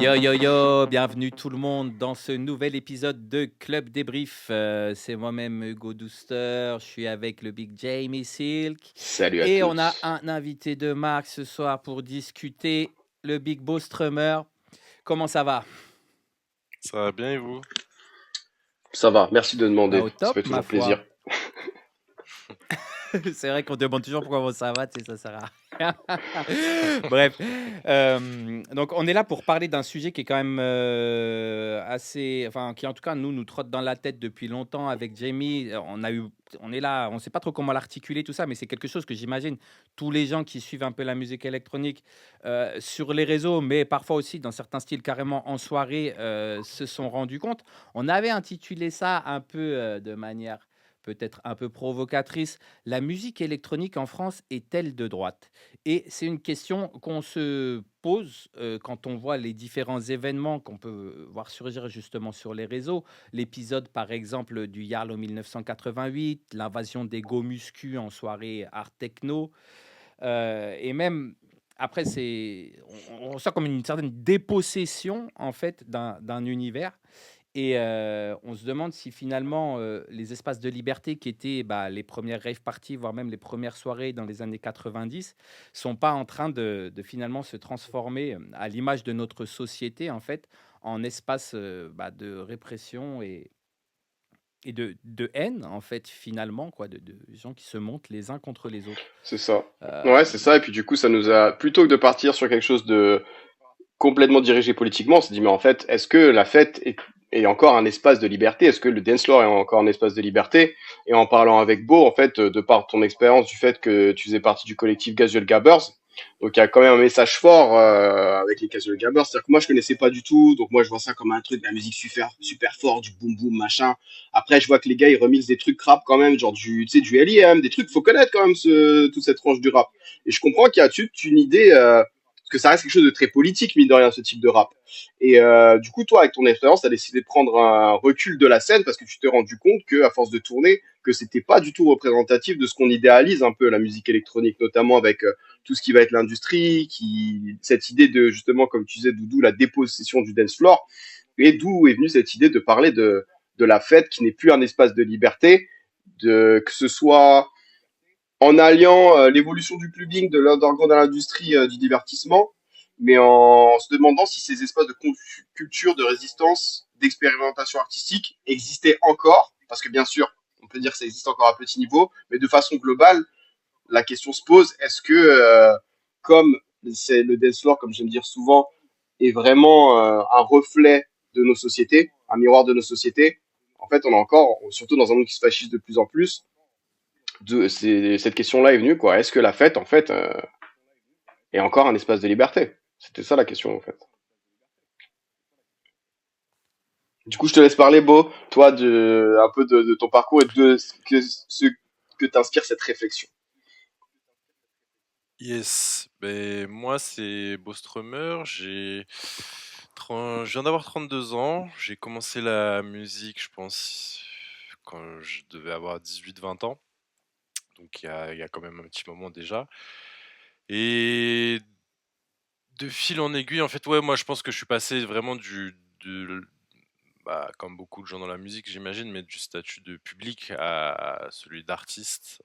Yo yo yo, bienvenue tout le monde dans ce nouvel épisode de Club Débrief. C'est moi-même Hugo Douster, je suis avec le Big Jamie Silk Salut à et on a tous. un invité de marque ce soir pour discuter, le Big Boss Strummer. Comment ça va? Ça va bien et vous? Ça va, merci de Bah demander, au ça top fait ma toujours plaisir. foi. C'est vrai qu'on demande toujours comment ça va, tu sais, ça sert à rien. Bref, donc on est là pour parler d'un sujet qui est quand même, assez enfin, qui en tout cas nous trotte dans la tête depuis longtemps avec Jamie. On est là, on sait pas trop comment l'articuler tout ça, mais c'est quelque chose que j'imagine tous les gens qui suivent un peu la musique électronique, sur les réseaux, mais parfois aussi dans certains styles carrément en soirée, se sont rendus compte. On avait intitulé ça un peu, de manière peut-être un peu provocatrice: «La musique électronique en France est-elle de droite?» Et c'est une question qu'on se pose, quand on voit les différents événements qu'on peut voir surgir justement sur les réseaux. L'épisode, par exemple, du Yarlow 1988, l'invasion des Go Muscu en soirée art techno, et même après on ressent comme une certaine dépossession, en fait, d'un univers. Et on se demande si finalement, les espaces de liberté qui étaient, bah, les premières rave parties, voire même les premières soirées dans les années 90, sont pas en train de finalement se transformer, à l'image de notre société, en fait, en espace, bah, de répression et de haine, en fait, finalement, quoi, de gens qui se montent les uns contre les autres. C'est ça. Ouais, c'est Hem, ça. Et puis du coup, ça nous a, plutôt que de partir sur quelque chose de complètement dirigé politiquement, on s'est dit, mais en fait, est-ce que la fête est encore un espace de liberté? Est-ce que le dance floor est encore un espace de liberté? Et en parlant avec Beau, en fait, de par ton expérience du fait que tu faisais partie du collectif Casual Gabbers, donc il y a quand même un message fort avec les Casual Gabbers. C'est-à-dire que moi, je connaissais pas du tout, donc moi, je vois ça comme un truc de la musique super, super fort, du boom boom, machin. Après, je vois que les gars, ils remixent des trucs rap quand même, genre tu sais, du LIM, des trucs, faut connaître quand même toute cette tranche du rap. Et je comprends qu'il y a toute une idée, parce que ça reste quelque chose de très politique, mine de rien, ce type de rap. Et du coup, toi, avec ton expérience, tu as décidé de prendre un recul de la scène parce que tu t'es rendu compte que, à force de tourner, que c'était pas du tout représentatif de ce qu'on idéalise un peu la musique électronique, notamment avec tout ce qui va être l'industrie, cette idée de justement, comme tu disais, Doudou, la dépossession du dance floor, et d'où est venue cette idée de parler de la fête qui n'est plus un espace de liberté, que ce soit en alliant l'évolution du clubbing, de l'underground à l'industrie du divertissement, mais en se demandant si ces espaces de culture, de résistance, d'expérimentation artistique existaient encore, parce que bien sûr, on peut dire que ça existe encore à petit niveau, mais de façon globale, la question se pose, est-ce que, comme c'est le dance floor, comme j'aime dire souvent, est vraiment un reflet de nos sociétés, un miroir de nos sociétés, en fait, on a encore, surtout dans un monde qui se fascise de plus en plus, cette question-là est venue, quoi. Est-ce que la fête, en fait, est encore un espace de liberté? C'était ça la question, en fait. Du coup, je te laisse parler, Beau, toi, un peu de ton parcours et de ce que t'inspire cette réflexion. Yes, ben moi c'est Boströmer, je viens d'avoir 32 ans, j'ai commencé la musique je pense quand je devais avoir 18-20 ans, donc il y a quand même un petit moment déjà. Et de fil en aiguille, en fait, ouais, moi je pense que je suis passé vraiment bah, comme beaucoup de gens dans la musique j'imagine, mais du statut de public à celui d'artiste,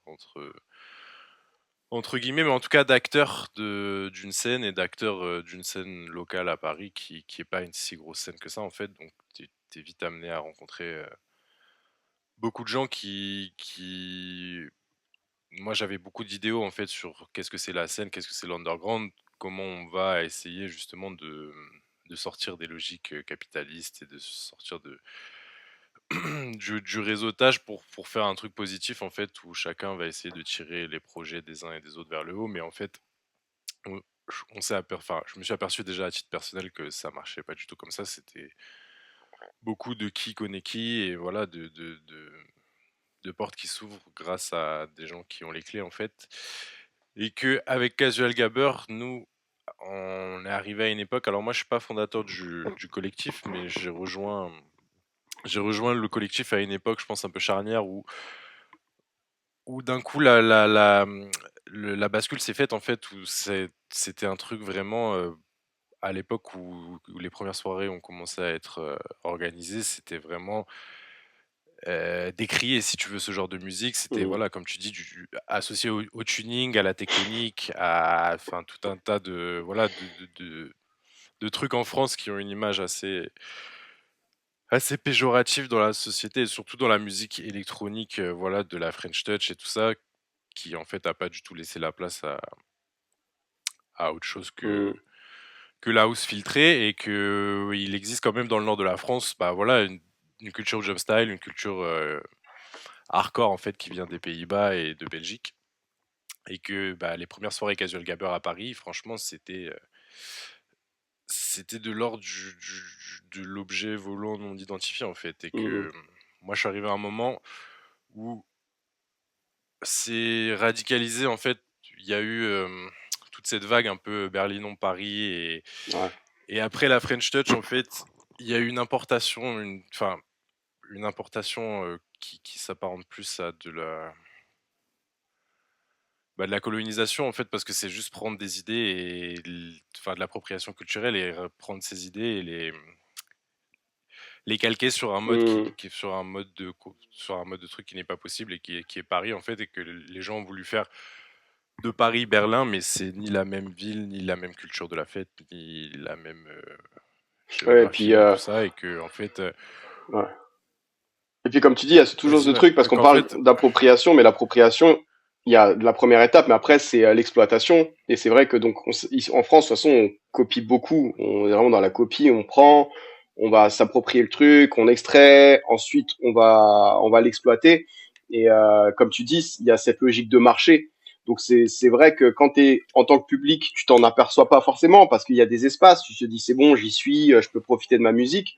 entre guillemets, mais en tout cas d'acteur d'une scène et d'acteur d'une scène locale à Paris qui est pas une si grosse scène que ça en fait. Donc t'es vite amené à rencontrer beaucoup de gens moi j'avais beaucoup d'idées en fait sur qu'est-ce que c'est la scène, qu'est-ce que c'est l'underground, comment on va essayer justement de sortir des logiques capitalistes et de sortir du réseautage pour faire un truc positif en fait où chacun va essayer de tirer les projets des uns et des autres vers le haut, mais en fait on, enfin, je me suis aperçu déjà à titre personnel que ça marchait pas du tout comme ça. C'était beaucoup de qui connaît qui et voilà de portes qui s'ouvrent grâce à des gens qui ont les clés en fait. Et que avec Casual Gabber, nous on est arrivé à une époque. Alors moi je suis pas fondateur du collectif, mais j'ai rejoint le collectif à une époque, je pense un peu charnière où d'un coup la bascule s'est faite en fait où c'était un truc vraiment à l'époque où les premières soirées ont commencé à être organisées, c'était vraiment décrier, si tu veux, ce genre de musique. C'était, Mmh. voilà, comme tu dis, associé au tuning, à la tectonique, à enfin, tout un tas de, voilà, de trucs en France qui ont une image assez péjorative dans la société et surtout dans la musique électronique, voilà, de la French Touch et tout ça, qui en fait a pas du tout laissé la place à autre chose Mmh. que la house filtrée et que il existe quand même dans le nord de la France, bah voilà, une culture job style, une culture hardcore en fait qui vient des Pays-Bas et de Belgique et que bah, les premières soirées Casual Gabber à Paris, franchement, c'était de l'ordre de l'objet volant non identifié en fait et Mmh. que moi je suis arrivé à un moment où c'est radicalisé en fait. Il y a eu toute cette vague un peu Berlin-Paris Ouais. et après la French Touch en fait, il y a eu enfin une importation qui s'apparente plus à de la colonisation en fait parce que c'est juste prendre des idées et enfin de l'appropriation culturelle et reprendre ces idées et les calquer sur un mode Mmh. qui est sur un mode de truc qui n'est pas possible et qui est Paris en fait et que les gens ont voulu faire de Paris Berlin mais c'est ni la même ville ni la même culture de la fête ni la même Ouais, et puis, géographie ni tout ça et que en fait ouais. Et puis comme tu dis, il y a toujours vas-y ce ouais, truc, parce qu'on qu'en parle fait d'appropriation, mais l'appropriation, il y a de la première étape, mais après c'est l'exploitation. Et c'est vrai que donc en France, de toute façon, on copie beaucoup. On est vraiment dans la copie. On prend, on va s'approprier le truc, on extrait, ensuite on va l'exploiter. Et comme tu dis, il y a cette logique de marché. Donc c'est vrai que quand t'es en tant que public, tu t'en aperçois pas forcément parce qu'il y a des espaces. Tu te dis c'est bon, j'y suis, je peux profiter de ma musique.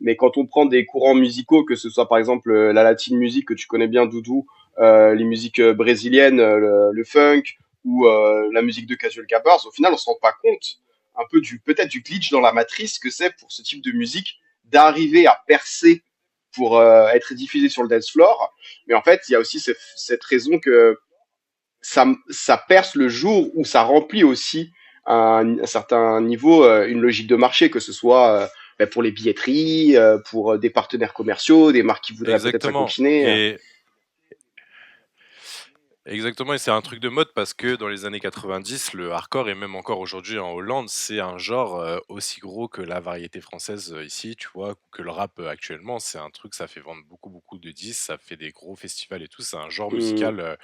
Mais quand on prend des courants musicaux, que ce soit par exemple la latine musique que tu connais bien, Doudou, les musiques brésiliennes, le funk ou la musique de Casual Cappers, au final, on se rend pas compte un peu peut-être du glitch dans la matrice que c'est pour ce type de musique d'arriver à percer pour être diffusé sur le dance floor. Mais en fait, il y a aussi cette raison que ça perce le jour où ça remplit aussi un certain niveau une logique de marché, que ce soit pour les billetteries, pour des partenaires commerciaux, des marques qui voudraient peut-être exactement s'acoquiner. et exactement, et c'est un truc de mode parce que dans les années 90, le hardcore et même encore aujourd'hui en Hollande, c'est un genre aussi gros que la variété française ici, tu vois, que le rap actuellement. C'est un truc, ça fait vendre beaucoup, beaucoup de disques, ça fait des gros festivals et tout. C'est un genre Mmh. musical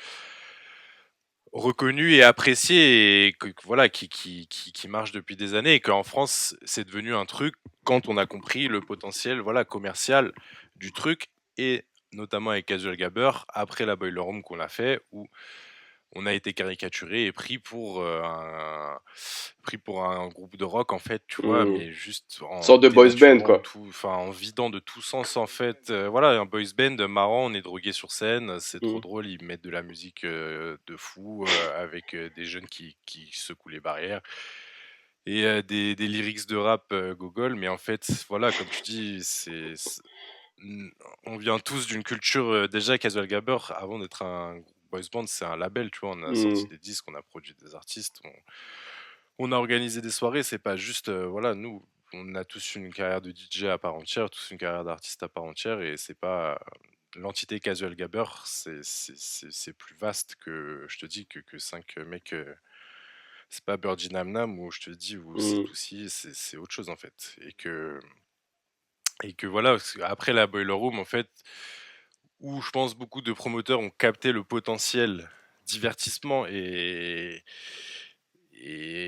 reconnu et apprécié et voilà, qui marche depuis des années et qu'en France, c'est devenu un truc quand on a compris le potentiel voilà, commercial du truc et notamment avec Casual Gabber, après la Boiler Room qu'on a fait, où on a été caricaturé et pris pour un groupe de rock en fait, tu vois, Mmh. mais juste en Sorte de boys band, dénaturant quoi. tout, enfin en vidant de tout sens en fait. Voilà, un boys band marrant, on est drogué sur scène, c'est trop Mmh. drôle, ils mettent de la musique de fou avec des jeunes qui secouent les barrières et des lyrics de rap gogol, mais en fait, voilà, comme tu dis, Mmh, on vient tous d'une culture, déjà Casual Gabber, avant d'être un boys band, c'est un label, tu vois? On a sorti Mmh. des disques, on a produit des artistes, on a organisé des soirées, c'est pas juste, voilà, nous, on a tous une carrière de DJ à part entière, tous une carrière d'artiste à part entière et c'est pas, l'entité Casual Gabber, c'est plus vaste que je te dis que 5 mecs, c'est pas Birdie Nam Nam où je te dis où Mmh. c'est aussi c'est autre chose, en fait et que voilà, après la Boiler Room, en fait, où je pense beaucoup de promoteurs ont capté le potentiel divertissement et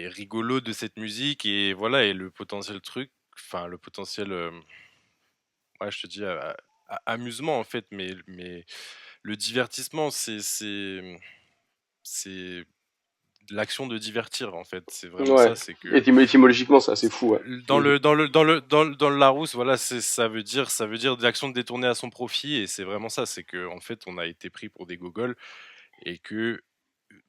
rigolo de cette musique et voilà et le potentiel truc, enfin le potentiel, ouais, je te dis amusement en fait, mais le divertissement c'est l'action de divertir en fait, c'est vraiment Ouais. ça, c'est que Étymologiquement, c'est assez fou, ouais. Mmh. dans le Larousse, voilà, ça veut dire de l'action de détourner à son profit et c'est vraiment ça, c'est que en fait on a été pris pour des gogoles et que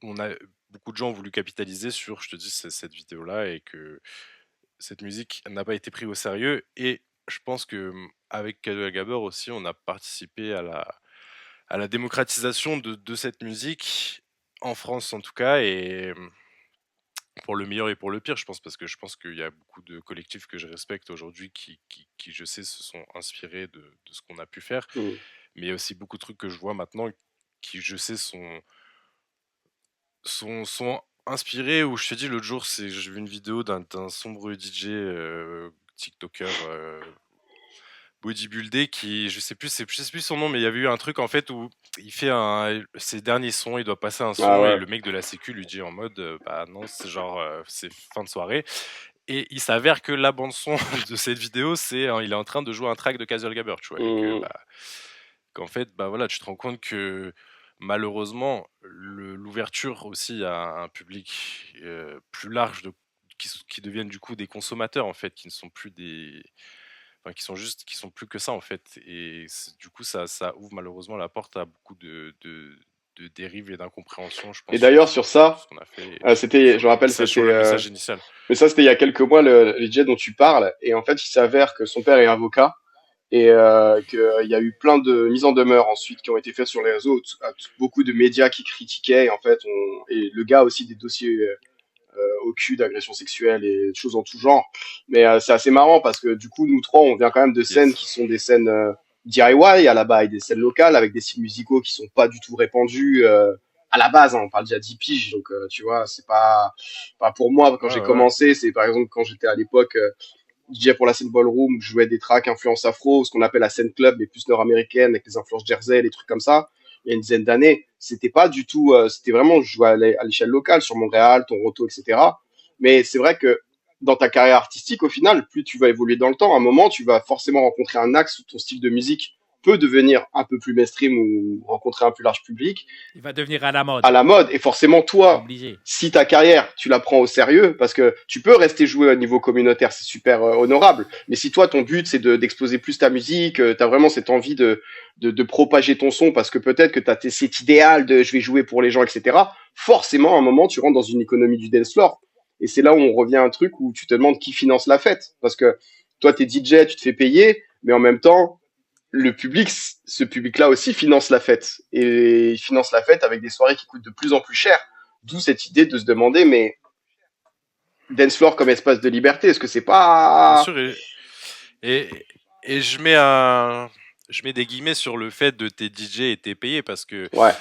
on a beaucoup de gens ont voulu capitaliser sur, je te dis, cette vidéo-là et que cette musique n'a pas été prise au sérieux. Et je pense que avec Kadoya Gabber aussi, on a participé à la démocratisation de cette musique en France en tout cas et pour le meilleur et pour le pire, je pense, parce que je pense qu'il y a beaucoup de collectifs que je respecte aujourd'hui qui, je sais, se sont inspirés de ce qu'on a pu faire. Mm. Mais il y a aussi beaucoup de trucs que je vois maintenant qui, je sais, sont inspirés. Où je te dis, l'autre jour, j'ai vu une vidéo d'un sombre DJ TikToker bodybuildé qui, je sais plus son nom, mais il y avait eu un truc en fait où il fait ses derniers sons, il doit passer un Ah son et ouais. le mec de la sécu lui dit en mode bah non, c'est genre c'est fin de soirée. Et il s'avère que la bande son de cette vidéo, il est en train de jouer un track de Casual Gabber, tu vois, et que Mm. bah qu'en fait bah voilà, tu te rends compte que malheureusement l'ouverture aussi à un public plus large qui deviennent du coup des consommateurs en fait, qui ne sont plus des enfin, qui sont plus que ça en fait. Et du coup, ça ouvre malheureusement la porte à beaucoup de dérives et d'incompréhension, je Et pense, d'ailleurs, sur sur ça, ce qu'on a fait et c'était, sur je me le rappelle, message, sur le message initial. mais ça, c'était il y a quelques mois, le DJ dont tu parles. Et en fait, il s'avère que son père est avocat et qu'il y a eu plein de mises en demeure ensuite qui ont été faites sur les réseaux, beaucoup de médias qui critiquaient. Et en fait, et le gars a aussi des dossiers au cul d'agression sexuelle et de choses en tout genre. Mais c'est assez marrant parce que du coup, nous trois, on vient quand même de scènes Yes. qui sont des scènes DIY à la base, et des scènes locales avec des styles musicaux qui sont pas du tout répandus à la base. Hein, on parle déjà 10 piges, donc tu vois, c'est pas pour moi quand Ouais, j'ai ouais. commencé. C'est par exemple quand j'étais à l'époque DJ pour la scène ballroom, où je jouais des tracks influence afro, ce qu'on appelle la scène club, mais plus nord-américaine, avec les influences jersey, les trucs comme ça. Il y a une dizaine d'années, c'était pas du tout, c'était vraiment, je jouais à l'échelle locale, sur Montréal, Toronto, etc. Mais c'est vrai que dans ta carrière artistique, au final, plus tu vas évoluer dans le temps, à un moment, tu vas forcément rencontrer un axe où ton style de musique peut devenir un peu plus mainstream ou rencontrer un plus large public Il va devenir à la à mode. la mode. Et forcément, C'est toi, obligé. si ta carrière, tu la prends au sérieux, parce que tu peux rester jouer au niveau communautaire, c'est super honorable. Mais si toi, ton but, c'est d'exposer plus ta musique, tu as vraiment cette envie de propager ton son, parce que peut-être que tu as cet idéal de je vais jouer pour les gens, etc., forcément, à un moment, tu rentres dans une économie du dance floor. Et c'est là où on revient à un truc où tu te demandes qui finance la fête. Parce que toi, t'es DJ, tu te fais payer, mais en même temps, le public, ce public-là aussi finance la fête. Et il finance la fête avec des soirées qui coûtent de plus en plus cher. D'où cette idée de se demander, mais dance floor comme espace de liberté, est-ce que c'est Bien pas... sûr, et, et je mets des guillemets sur le fait de tes DJ et tes payés parce que Ouais.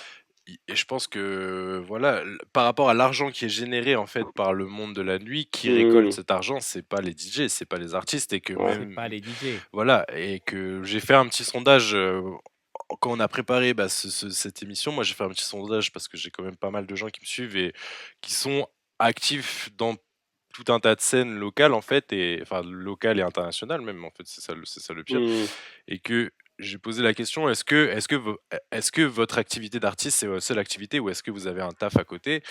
et je pense que voilà, par rapport à l'argent qui est généré en fait par le monde de la nuit, qui récolte Mmh. cet argent, c'est pas les DJ, c'est pas les artistes, et que Ouais. C'est pas même les DJ. voilà, et que j'ai fait un petit sondage quand on a préparé bah, cette émission. Moi, j'ai fait un petit sondage parce que j'ai quand même pas mal de gens qui me suivent et qui sont actifs dans tout un tas de scènes locales en fait, et enfin locales et internationales même en fait, c'est ça le pire. Mmh. Et que j'ai posé la question, est-ce que votre activité d'artiste c'est votre seule activité, ou est-ce que vous avez un taf à côté?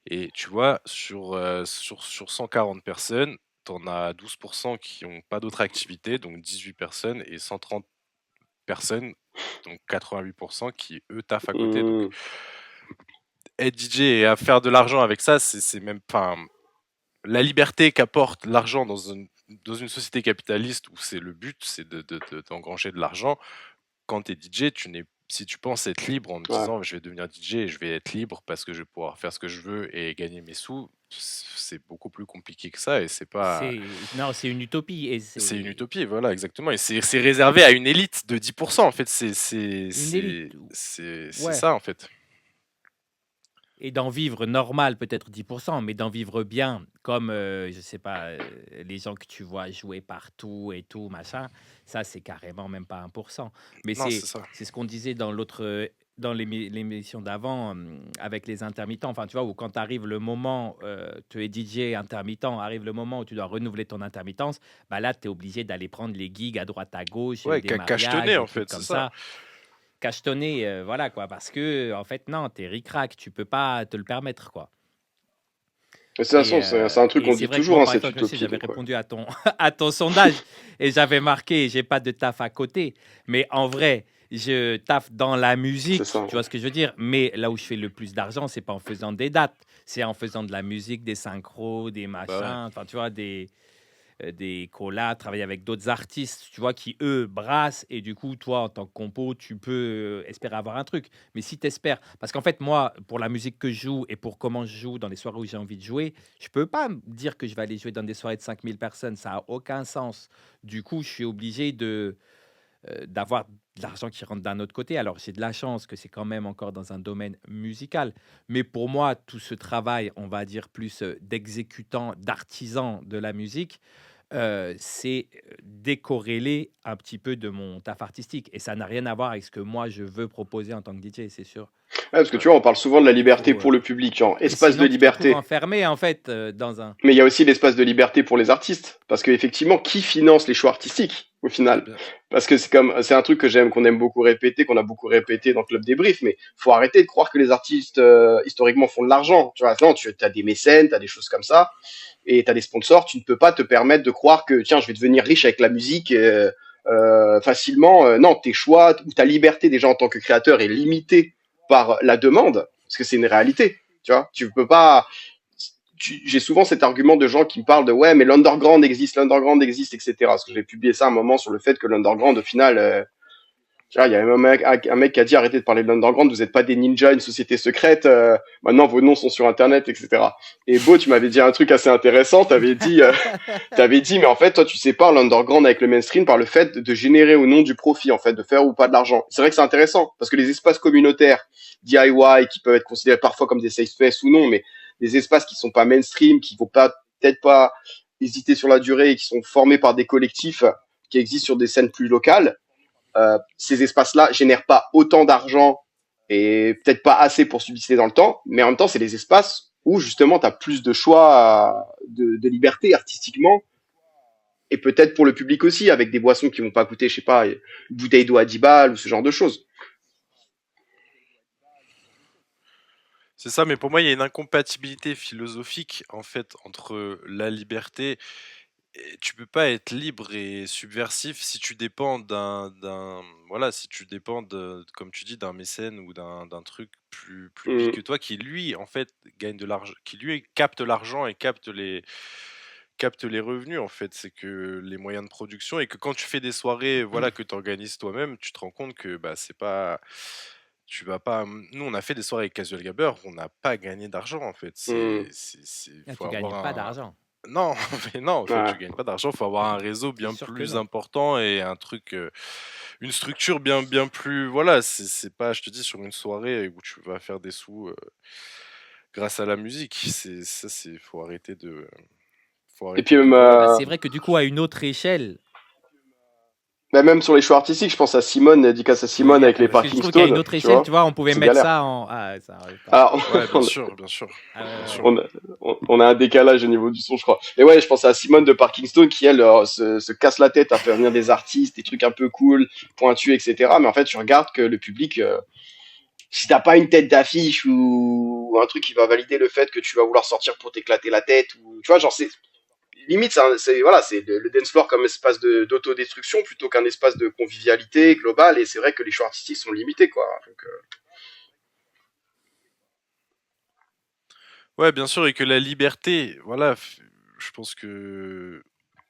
Et tu vois, sur 140 personnes, t'en as 12% qui n'ont pas d'autre activité, donc 18 personnes, et 130 personnes, donc 88% qui eux taffent à côté. Donc Mmh. être DJ et à faire de l'argent avec ça, c'est même pas la liberté qu'apporte l'argent dans une société capitaliste où c'est le but, c'est d'engranger de l'argent. Quand tu es DJ, si tu penses être libre en te Ouais. disant je vais devenir DJ et je vais être libre parce que je vais pouvoir faire ce que je veux et gagner mes sous, c'est beaucoup plus compliqué que ça, et Non, c'est une utopie et c'est une c'est utopie, voilà, exactement. Et c'est réservé à une élite de 10%, en fait. une élite. C'est Ouais. ça, en fait. Et d'en vivre normal, peut-être 10%, mais d'en vivre bien, comme, je sais pas, les gens que tu vois jouer partout et tout, machin, ça, c'est carrément même pas 1%. Mais Non, c'est ça. c'est ce qu'on disait dans dans l'émission d'avant, avec les intermittents. Enfin, tu vois, où quand arrive le moment, tu es DJ intermittent, arrive le moment où tu dois renouveler ton intermittence, bah là, tu es obligé d'aller prendre les gigs à droite, à gauche, Ouais, des cachetonné, mariages, des en trucs fait, c'est comme ça. ça. Cachetonner, voilà quoi, parce que en fait non, t'es ric-rac, tu peux pas te le permettre quoi. De toute façon, c'est un truc Et qu'on c'est dit vrai que toujours, moi hein, par cette exemple, je sais, utopie. j'avais Donc, ouais. répondu à ton à ton sondage et j'avais marqué j'ai pas de taf à côté, mais en vrai, je taffe dans la C'est musique, ça. tu vois ce que je veux dire? Mais là où je fais le plus d'argent, c'est pas en faisant des dates, c'est en faisant de la musique, des synchros, des Bah ouais. machins, enfin tu vois des des collabs, travailler avec d'autres artistes, tu vois, qui eux brassent et du coup, toi, en tant que compo, tu peux, espérer avoir un truc. Mais si tu espères parce qu'en fait, moi, pour la musique que je joue et pour comment je joue dans les soirées où j'ai envie de jouer, je peux pas me dire que je vais aller jouer dans des soirées de 5 000 personnes, ça a aucun sens. Du coup, je suis obligé d'avoir de l'argent qui rentre d'un autre côté. Alors, j'ai de la chance que c'est quand même encore dans un domaine musical. Mais pour moi, tout ce travail, on va dire plus d'exécutant, d'artisan de la musique, c'est décorrélé un petit peu de mon taf artistique. Et ça n'a rien à voir avec ce que moi, je veux proposer en tant que DJ, c'est sûr. Ouais, parce que Ouais. tu vois, on parle souvent de la Il liberté faut, pour le public, genre et espace de sinon, tu te retrouves liberté. enfermé, en fait, dans un... Mais il y a aussi l'espace de liberté pour les artistes. Parce qu'effectivement, qui finance les choix artistiques, au final? Bien. Parce que c'est un truc que j'aime, qu'on aime beaucoup répéter, qu'on a beaucoup répété dans Club Débrief, mais faut arrêter de croire que les artistes, historiquement, font de l'argent. Tu vois, non, tu as des mécènes, tu as des choses comme ça, et tu as des sponsors, tu ne peux pas te permettre de croire que, tiens, je vais devenir riche avec la musique, facilement. Non, tes choix, ou ta liberté déjà en tant que créateur est limitée par la demande, parce que c'est une réalité. Tu vois, tu peux pas, j'ai souvent cet argument de gens qui me parlent de ouais, mais l'underground existe, etc. Parce que j'ai publié ça un moment sur le fait que l'underground, au final, tu vois, il y a un mec qui a dit arrêtez de parler de l'underground, vous n'êtes pas des ninjas, une société secrète, maintenant vos noms sont sur internet, etc. Et Beau, tu m'avais dit un truc assez intéressant, t'avais dit, mais en fait, toi, tu sépares l'underground avec le mainstream par le fait de générer au nom du profit, en fait, de faire ou pas de l'argent. C'est vrai que c'est intéressant, parce que les espaces communautaires, DIY, qui peuvent être considérés parfois comme des safe space ou non, mais des espaces qui sont pas mainstream, qui vont pas, peut-être pas hésiter sur la durée et qui sont formés par des collectifs qui existent sur des scènes plus locales, ces espaces-là génèrent pas autant d'argent et peut-être pas assez pour subsister dans le temps, mais en même temps, c'est des espaces où justement tu as plus de choix, de liberté artistiquement et peut-être pour le public aussi, avec des boissons qui vont pas coûter, je sais pas, une bouteille d'eau à 10 balles ou ce genre de choses. C'est ça, mais pour moi, il y a une incompatibilité philosophique en fait entre la liberté et tu peux pas être libre et subversif si tu dépends voilà, si tu dépends comme tu dis, d'un mécène ou d'un truc plus big que Mmh, toi qui lui, en fait, gagne de l'argent, qui lui capte l'argent et capte les revenus en fait, c'est que les moyens de production et que quand tu fais des soirées, voilà, que tu organises toi-même, tu te rends compte que bah c'est pas tu vas pas nous on a fait des soirées avec Casual Gabber, on n'a pas gagné d'argent en fait, mmh, c'est Ah, faut tu gagnes avoir pas un d'argent. non, mais non, en fait, tu ouais. gagnes pas d'argent, faut avoir un réseau C'est bien sûr que plus non. important et un truc une structure bien plus voilà, c'est pas je te dis sur une soirée où tu vas faire des sous grâce à la musique, c'est faut Et puis arrêter même, de Bah, c'est vrai que du coup, à une autre échelle, bah, même sur les choix artistiques, je pense à Simone, dédicace à tu veux Simone dire, avec les parce que je Parking trouve qu'à une Stone, autre tu échelle, tu vois, vois, on pouvait c'est mettre galère. ça en... Ah, ça arrive pas. Ah, ouais, bien on, sûr, bien sûr, Ah ouais, bien ouais, sûr. ouais. on a, on a un décalage au niveau du son, je crois. Et ouais, je pense à Simone de Parkingstone qui, elle, se casse la tête à faire venir des artistes, des trucs un peu cool, pointus, etc. Mais en fait, tu regardes que le public, si t'as pas une tête d'affiche ou un truc qui va valider le fait que tu vas vouloir sortir pour t'éclater la tête, ou tu vois, genre, c'est limite, voilà, c'est le dance floor comme espace d'autodestruction plutôt qu'un espace de convivialité globale. Et c'est vrai que les choix artistiques sont limités, quoi. Donc, Ouais, bien sûr, et que la liberté, voilà, je pense que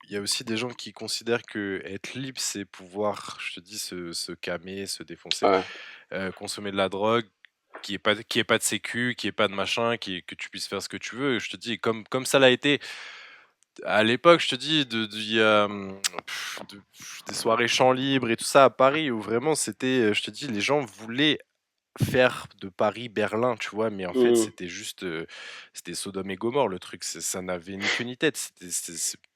il y a aussi des gens qui considèrent que être libre, c'est pouvoir, je te dis, se calmer, se défoncer, ouais. consommer de la drogue, qui est pas de sécu, qui est pas de machin, que tu puisses faire ce que tu veux. Je te dis, comme ça l'a été à l'époque, je te dis, il y a des soirées chants libres et tout ça à Paris où vraiment c'était, je te dis, les gens voulaient faire de Paris Berlin, tu vois, mais en fait, Mmh, c'était juste, c'était Sodome et Gomorre le truc, ça n'avait ni queue ni tête.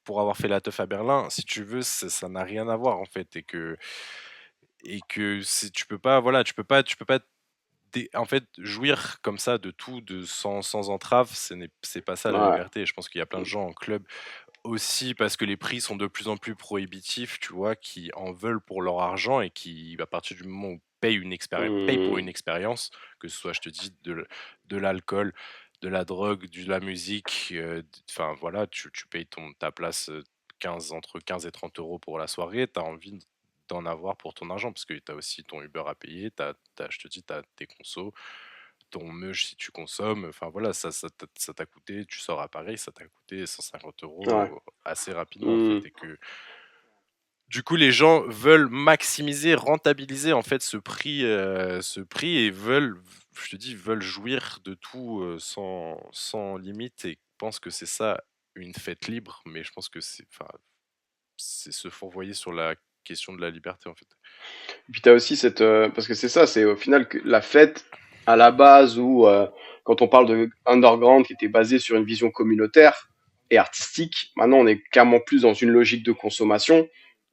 Pour avoir fait la teuf à Berlin, si tu veux, ça n'a rien à voir en fait, et que tu peux pas, voilà, tu peux pas en fait jouir comme ça de tout, sans entrave, c'est pas ça la ouais. liberté. Je pense qu'il y a plein de gens en club aussi parce que les prix sont de plus en plus prohibitifs, tu vois, qui en veulent pour leur argent et qui, à partir du moment où payent pour Mmh, une expérience, que ce soit, je te dis, de l'alcool, de la drogue, de la musique, enfin voilà, tu payes ta place entre 15 et 30 euros pour la soirée, tu as envie d'en avoir pour ton argent parce que tu as aussi ton Uber à payer, je te dis, tu as tes consos, ton meuge si tu consommes. Enfin voilà, ça t'a coûté, tu sors à Paris, ça t'a coûté 150 Ouais. euros assez rapidement en fait. Mhm. Et que du coup, les gens veulent maximiser, rentabiliser en fait ce prix et veulent, je te dis, veulent jouir de tout sans limite et pensent que c'est ça une fête libre. Mais je pense que c'est se fourvoyer sur la question de la liberté en fait. Et puis t'as aussi parce que c'est ça, c'est au final que la fête à la base où quand on parle de underground qui était basé sur une vision communautaire et artistique, maintenant on est clairement plus dans une logique de consommation.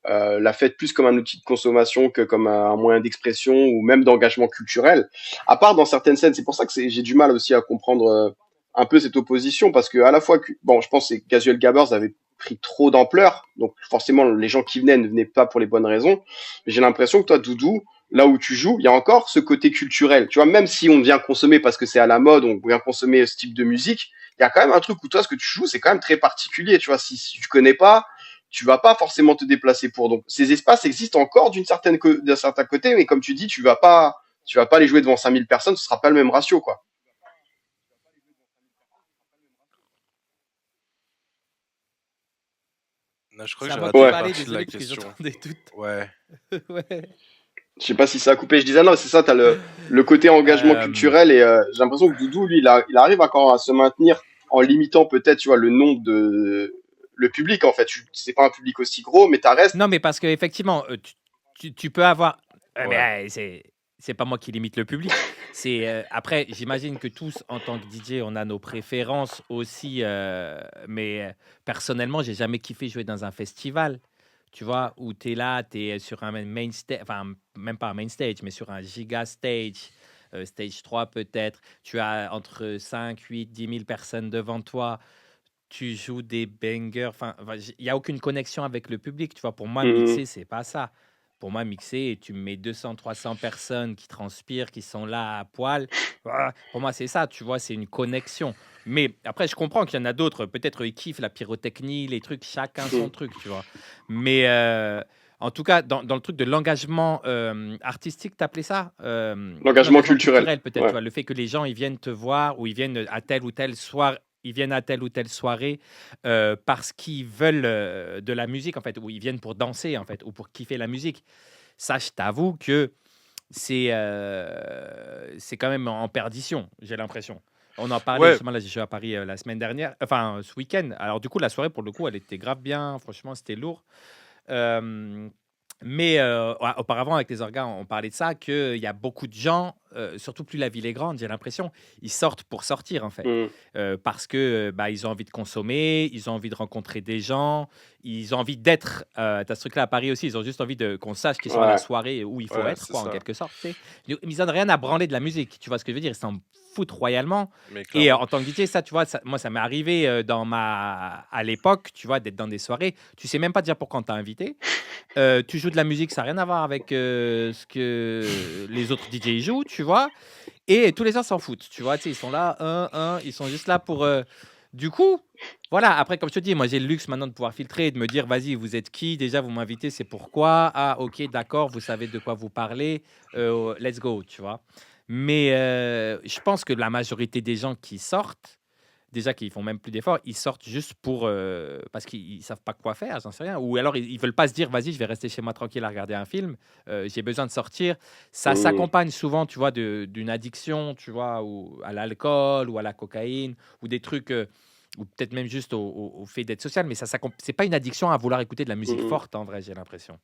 La fête plus comme un outil de consommation que comme un moyen d'expression ou même d'engagement culturel. À part dans certaines scènes, c'est pour ça que j'ai du mal aussi à comprendre un peu cette opposition parce que à la fois, bon, je pense que Casual Gabbers avait pris trop d'ampleur, donc forcément les gens qui venaient ne venaient pas pour les bonnes raisons. Mais j'ai l'impression que toi, Doudou, là où tu joues, il y a encore ce côté culturel. Tu vois, même si on vient consommer parce que c'est à la mode, on vient consommer ce type de musique, il y a quand même un truc où toi, ce que tu joues, c'est quand même très particulier. Tu vois, si tu connais pas, tu vas pas forcément te déplacer pour. Donc, ces espaces existent encore d'un certain côté, mais comme tu dis, tu vas pas les jouer devant 5000 personnes, ce sera pas le même ratio, quoi. Non, je crois C'est que à j'ai moi de te raté Ouais. une parler, partie de désolé, la parce que question. j'entendais tout. Ouais. Ouais. Je sais pas si ça a coupé. Je disais non, c'est ça, t'as le côté engagement Euh, culturel et j'ai l'impression que Doudou, lui, il arrive encore à se maintenir en limitant peut-être, tu vois, le nombre de le public en fait. C'est pas un public aussi gros, mais t'as reste. non, mais parce qu'effectivement, tu peux avoir. Ouais. C'est pas moi qui limite le public. Après, j'imagine que tous, en tant que DJ, on a nos préférences aussi. Mais personnellement, j'ai jamais kiffé jouer dans un festival. Tu vois, où tu es là, tu es sur un main stage, enfin, même pas un main stage, mais sur un giga stage, stage 3 peut-être. Tu as entre 5, 8, 10 000 personnes devant toi. Tu joues des bangers. Enfin, il n'y a aucune connexion avec le public. Tu vois, pour moi, Mhm. mixer, c'est pas ça. Pour moi, mixer, tu me mets 200, 300 personnes qui transpirent, qui sont là à poil. Pour moi, c'est ça. Tu vois, c'est une connexion. Mais après, je comprends qu'il y en a d'autres. Peut-être ils kiffent la pyrotechnie, les trucs, chacun son truc, tu vois. Mais en tout cas, dans le truc de l'engagement artistique, t'appelais ça L'engagement l'engagement culturel. culturel, peut-être. Tu Ouais. vois, le fait que les gens, ils viennent te voir ou ils viennent à telle ou telle soirée. Ils viennent à telle ou telle soirée parce qu'ils veulent de la musique, en fait, ou ils viennent pour danser, en fait, ou pour kiffer la musique. Ça, je t'avoue que c'est quand même en perdition, j'ai l'impression. On en parlait Ouais, justement, là, j'ai joué à Paris la semaine dernière, enfin, ce week-end. Alors, du coup, la soirée, pour le coup, elle était grave bien. Franchement, c'était lourd. Euh, mais auparavant, avec les organes, on parlait de ça, qu'il y a beaucoup de gens, surtout plus la ville est grande, j'ai l'impression, ils sortent pour sortir, en fait. Mhm. Parce que bah, ils ont envie de consommer, ils ont envie de rencontrer des gens, ils ont envie d'être. Tu as ce truc-là à Paris aussi, ils ont juste envie qu'on sache qu'ils sont à la Ouais. soirée où il faut ouais, être, c'est quoi, en ça. quelque sorte. Tu sais. Ils n'ont rien à branler de la musique, tu vois ce que je veux dire? Ils s'en foutent royalement. Mais Et clairement. en tant que DJ, ça, tu vois, moi, ça m'est arrivé à l'époque, tu vois, d'être dans des soirées. Tu sais même pas dire pourquoi on t'a invité. Tu joues de la musique, ça n'a rien à voir avec ce que les autres DJ y jouent, tu vois. Et tous les gens s'en foutent, tu vois. Tu sais, ils sont là, ils sont juste là pour. Du coup, voilà. Après, comme je te dis, moi, j'ai le luxe maintenant de pouvoir filtrer et de me dire, vas-y, vous êtes qui? Déjà, vous m'invitez, c'est pourquoi? Ah, ok, d'accord, vous savez de quoi vous parlez. Let's go, tu vois. Mais je pense que la majorité des gens qui sortent, déjà qu'ils font même plus d'efforts, ils sortent juste pour parce qu'ils savent pas quoi faire, j'en sais rien. Ou alors ils veulent pas se dire, vas-y, je vais rester chez moi tranquille à regarder un film. J'ai besoin de sortir. Ça Mhm. s'accompagne souvent, tu vois, d'une addiction, tu vois, ou à l'alcool ou à la cocaïne ou des trucs. Ou peut-être même juste au fait d'être social, mais c'est pas une addiction à vouloir écouter de la musique Mhm. forte en vrai, j'ai l'impression.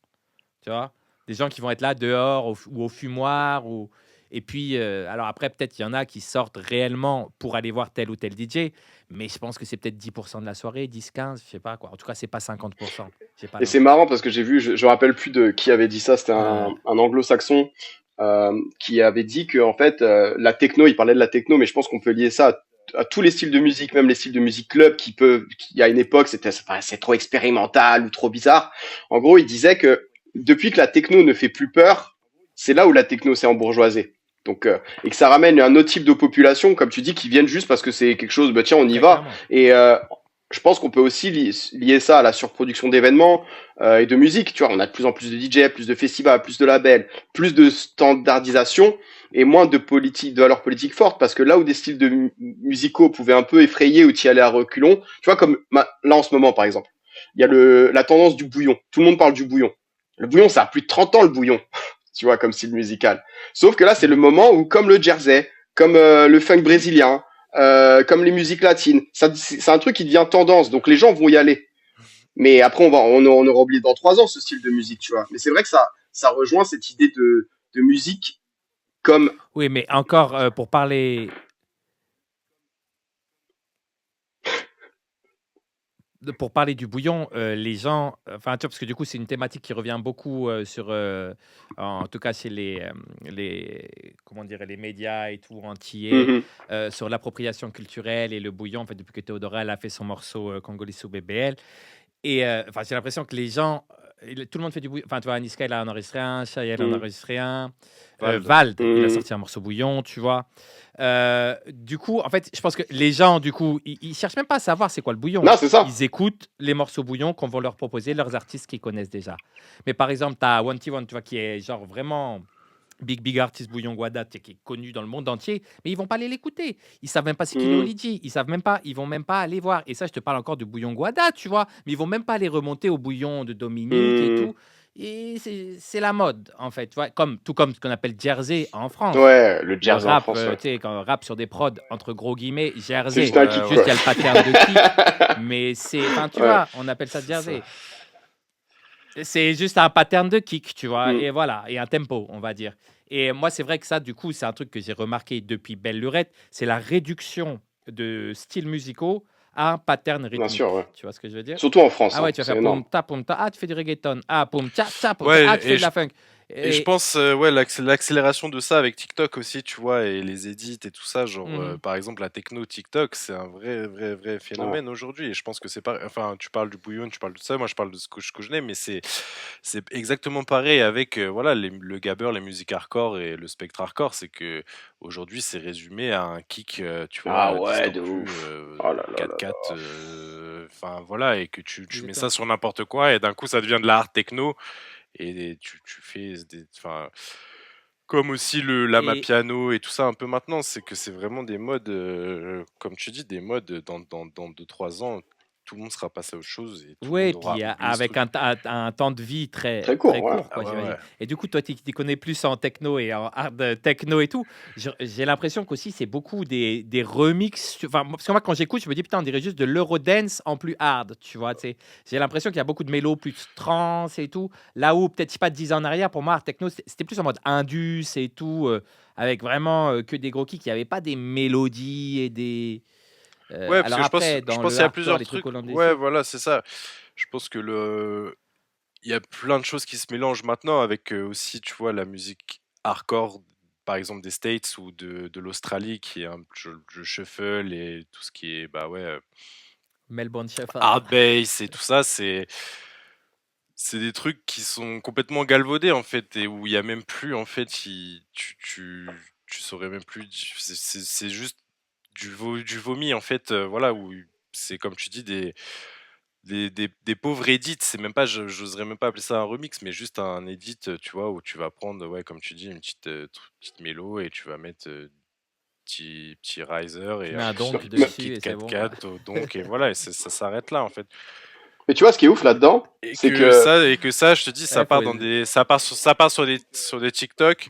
Tu vois? Des gens qui vont être là dehors ou au fumoir ou et puis, alors après peut-être il y en a qui sortent réellement pour aller voir tel ou tel DJ, mais je pense que c'est peut-être 10 de la soirée, 10-15, je sais pas quoi. En tout cas, c'est pas 50. J'ai pas Et c'est marrant l'impression. parce que j'ai vu, je me rappelle plus de qui avait dit ça, c'était Heu, un anglo-saxon qui avait dit que en fait la techno, il parlait de la techno, mais je pense qu'on peut lier ça à tous les styles de musique, même les styles de musique club qui à une époque c'est trop expérimental ou trop bizarre. En gros, il disait que depuis que la techno ne fait plus peur, c'est là où la techno s'est embourgeoisée. Donc et que ça ramène un autre type de population, comme tu dis, qui viennent juste parce que c'est quelque chose, bah tiens, on y très va. clairement. Et je pense qu'on peut aussi lier ça à la surproduction d'événements et de musique. Tu vois, on a de plus en plus de DJ, plus de festivals, plus de labels, plus de standardisation et moins de politique, de valeurs politiques fortes. Parce que là où des styles musicaux pouvaient un peu effrayer ou t'y aller à reculons, tu vois, comme là en ce moment par exemple, il y a la tendance du bouillon. Tout le monde parle du bouillon. Le bouillon, ça a plus de 30 ans le bouillon, tu vois, comme style musical. Sauf que là, c'est le moment où, comme le jersey, comme le funk brésilien, comme les musiques latines. C'est un truc qui devient tendance, donc les gens vont y aller. Mais après, on aura oublié dans 3 ans ce style de musique, tu vois. Mais c'est vrai que ça rejoint cette idée de musique comme. Oui, mais encore, pour parler du bouillon, les gens, enfin, tu vois, parce que du coup, c'est une thématique qui revient beaucoup sur, en tout cas chez comment dire, les médias et tout entiers, Mhm. sur l'appropriation culturelle et le bouillon. En fait, depuis que Théodora elle a fait son morceau Congolais sous BBL, et enfin, j'ai l'impression que les gens, tout le monde fait du bouillon. Enfin, tu vois, Niska, il a en enregistré un, Chayel en a Mhm. enregistré un, Vald. Vald, il a Mhm. sorti un morceau bouillon, tu vois. Du coup, en fait, je pense que les gens, du coup, ils cherchent même pas à savoir c'est quoi le bouillon. Non, c'est ça. Ils écoutent les morceaux bouillon qu'on va leur proposer, leurs artistes qu'ils connaissent déjà. Mais par exemple, tu as One T One, tu vois, qui est genre vraiment big artist bouillon Guada, tu sais, qui est connu dans le monde entier, mais ils vont pas aller l'écouter. Ils savent même pas c'est qui Mhm. Léolidji. Ils savent même pas, ils vont même pas aller voir. Et ça, je te parle encore du bouillon Guada, tu vois, mais ils vont même pas aller remonter au bouillon de Dominique et Mhm. tout. Et c'est la mode, en fait, tu vois, tout comme ce qu'on appelle Jersey en France. Ouais, le Le jersey en rap, France, ouais. tu sais, quand on rappe sur des prods, entre gros guillemets, C'est Jersey. juste un Ouais, kick, ouais, Juste, quoi. il y a le pattern de kick, mais enfin, tu Ouais. vois, on appelle ça c'est ça. Jersey. C'est juste un pattern de kick, tu vois, Mhm. et voilà, et un tempo, on va dire. Et moi, c'est vrai que ça, du coup, c'est un truc que j'ai remarqué depuis Belle Lurette, c'est la réduction de styles musicaux à un pattern Bien sûr, rythmique. ouais. Tu vois ce que je veux dire? Surtout en France, Ah hein. ouais, tu vas C'est faire énorme. poum ta, ah, tu fais du reggaeton, ah, poum tcha, tcha, poum tcha, ah, Ouais, tu fais de la funk. et je Et, pense, ouais, l'accélération de ça avec TikTok aussi, tu vois, et les edits et tout ça, genre, Mhm. par exemple, la techno TikTok, c'est un vrai Ouais. phénomène aujourd'hui. Et je pense que c'est pas, enfin, tu parles du bouillon, tu parles de ça, moi je parle de ce que je connais, mais c'est exactement pareil avec, voilà, le gabber, les musiques hardcore et le spectre hardcore. C'est que aujourd'hui, c'est résumé à un kick, tu Ah vois, ouais, de distordu, ouf. Oh là là là 4-4, là. enfin voilà, et que tu mets ça Exactement. sur n'importe quoi, et d'un coup, ça devient de la hard techno. Et tu fais enfin, comme aussi Et, l'amapiano et tout ça un peu maintenant, c'est que c'est vraiment des modes, comme tu dis, des modes dans 2-3 ans, tout le monde sera passé à autre chose et tout le ouais, monde puis aura oublié ce avec truc. un temps de vie Très très, court, très ouais. court, Ah quoi, ouais, j'imagine. ouais. Et du coup, toi, tu connais plus en techno et en hard techno et tout. J'ai l'impression qu'aussi, c'est beaucoup des remixes. Enfin, parce que moi, quand j'écoute, je me dis, putain, on dirait juste de l'eurodance en plus hard, tu vois. Tu sais. J'ai l'impression qu'il y a beaucoup de mélos plus trance et tout. Là où, peut-être, je sais pas, 10 ans en arrière, pour moi, hard techno, c'était plus en mode indus et tout, avec vraiment que des gros kicks. Il n'y avait pas des mélodies et des. Ouais, parce Alors que après, je dans pense le qu'il y a hardcore, plusieurs les trucs trucs. hollandais et Ouais, tout. voilà, c'est ça. Je pense que il y a plein de choses qui se mélangent maintenant avec aussi, tu vois, la musique hardcore, par exemple des States ou de l'Australie, qui est le shuffle et tout ce qui est, bah ouais, Melbourne Shuffle. hard bass et tout ça, c'est des trucs qui sont complètement galvaudés en fait, et où il y a même plus en fait, tu saurais même plus, c'est juste du vomi en fait, voilà, où c'est comme tu dis des pauvres edits, c'est même pas, j'oserais même pas appeler ça un remix, mais juste un edit, tu vois, où tu vas prendre, ouais, comme tu dis, une petite mélo, et tu vas mettre petit riser Tu et mets un un donk petit dessus kit et c'est bon. 4-4, donc, et voilà, et ça s'arrête là en fait. Mais tu vois, ce qui est ouf là-dedans, Et c'est que que. ça, et que ça, je te dis, ça Ouais, part ça part sur des TikTok,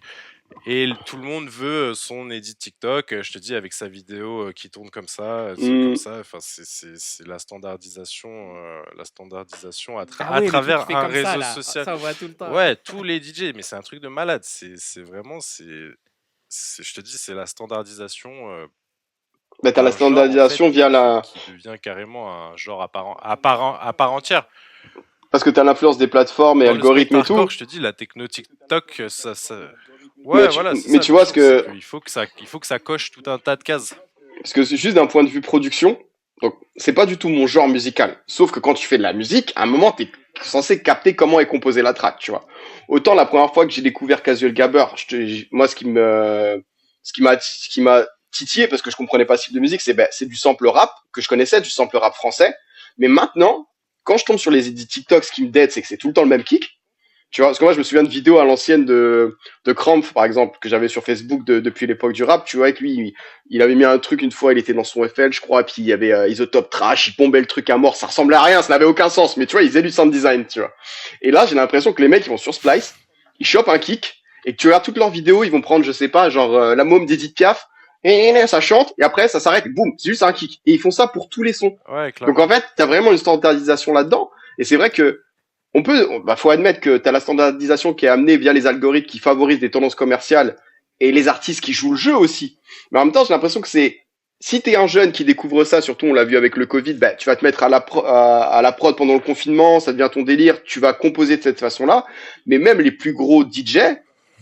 et tout le monde veut son edit TikTok. Je te dis, avec sa vidéo qui tourne comme ça, comme Hmm, ça. Enfin, c'est la standardisation Ah à oui, le truc qui travers fait un comme ça, réseau là. social. Ça, on voit tout le temps. Ouais, tous les DJ, mais c'est un truc de malade. C'est vraiment, je te dis, c'est la standardisation bah, t'as la d'un genre en fait, standardisation mais via la. qui devient carrément un genre à part entière. Parce que t'as l'influence des plateformes et Dans le spectre algorithmes et hardcore, tout. je te dis, la techno TikTok, Mais ouais, tu, voilà, c'est mais ça tu le vois ce truc, c'est que. qu'il il faut que ça coche tout un tas de cases. Parce que c'est juste d'un point de vue production, donc c'est pas du tout mon genre musical. Sauf que quand tu fais de la musique, à un moment, t'es censé capter comment est composée la track, tu vois. Autant la première fois que j'ai découvert Casual Gabber, moi, ce qui m'a titillé, parce que je comprenais pas ce type de musique, c'est du sample rap, que je connaissais, du sample rap français. Mais maintenant, quand je tombe sur les edits TikTok, ce qui me dead, c'est que c'est tout le temps le même kick. Tu vois, parce que moi, je me souviens de vidéos à l'ancienne de Krampf, par exemple, que j'avais sur Facebook depuis l'époque du rap. Tu vois, avec lui, il avait mis un truc une fois, il était dans son FL, je crois, et puis il y avait Isotope Trash, il bombait le truc à mort, ça ressemblait à rien, ça n'avait aucun sens. Mais tu vois, ils faisaient du sound design, tu vois. Et là, j'ai l'impression que les mecs, ils vont sur Splice, ils chopent un kick, et que tu regardes toutes leurs vidéos, ils vont prendre, je sais pas, genre la môme d'Edith Piaf, et ça chante, et après, ça s'arrête, et boum, c'est juste un kick. Et ils font ça pour tous les sons. Ouais, Donc en clairement. fait, t'as vraiment une standardisation là-dedans, et c'est vrai que faut admettre que tu as la standardisation qui est amenée via les algorithmes qui favorisent des tendances commerciales et les artistes qui jouent le jeu aussi. Mais en même temps, j'ai l'impression que si t'es un jeune qui découvre ça, surtout on l'a vu avec le Covid, bah, tu vas te mettre à la prod pendant le confinement, ça devient ton délire, tu vas composer de cette façon-là. Mais même les plus gros DJ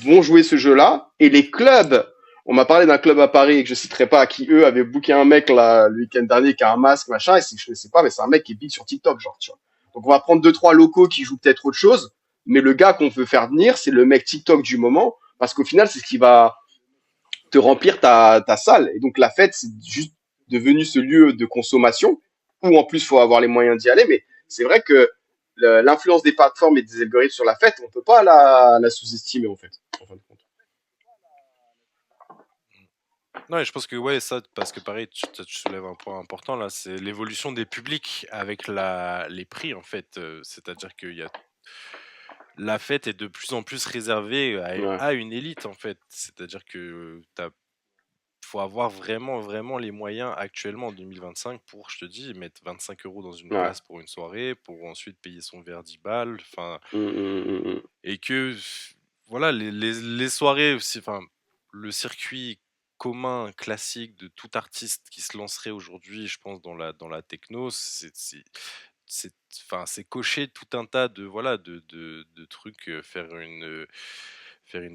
vont jouer ce jeu-là et les clubs. On m'a parlé d'un club à Paris et que je citerai pas, qui eux avaient booké un mec là le week-end dernier qui a un masque machin, et je ne sais pas, mais c'est un mec qui est big sur TikTok, genre, tu vois. Donc on va prendre 2-3 locaux qui jouent peut-être autre chose, mais le gars qu'on veut faire venir, c'est le mec TikTok du moment, parce qu'au final, c'est ce qui va te remplir ta salle. Et donc la fête, c'est juste devenu ce lieu de consommation, où en plus, il faut avoir les moyens d'y aller, mais c'est vrai que l'influence des plateformes et des algorithmes sur la fête, on peut pas la sous-estimer, en fait, en fin de compte. Non, et je pense que ouais, ça, parce que pareil, tu soulèves un point important là, c'est l'évolution des publics avec les prix en fait. C'est-à-dire que la fête est de plus en plus réservée Ouais. à une élite en fait. C'est-à-dire que faut avoir vraiment, vraiment les moyens actuellement en 2025 pour, je te dis, mettre 25 € dans une Ouais. place pour une soirée, pour ensuite payer son verre 10 balles. Enfin, Mm. et que voilà, les soirées aussi, enfin, le circuit commun, classique de tout artiste qui se lancerait aujourd'hui, je pense, dans la techno, enfin, c'est cocher tout un tas de, voilà, de trucs, faire une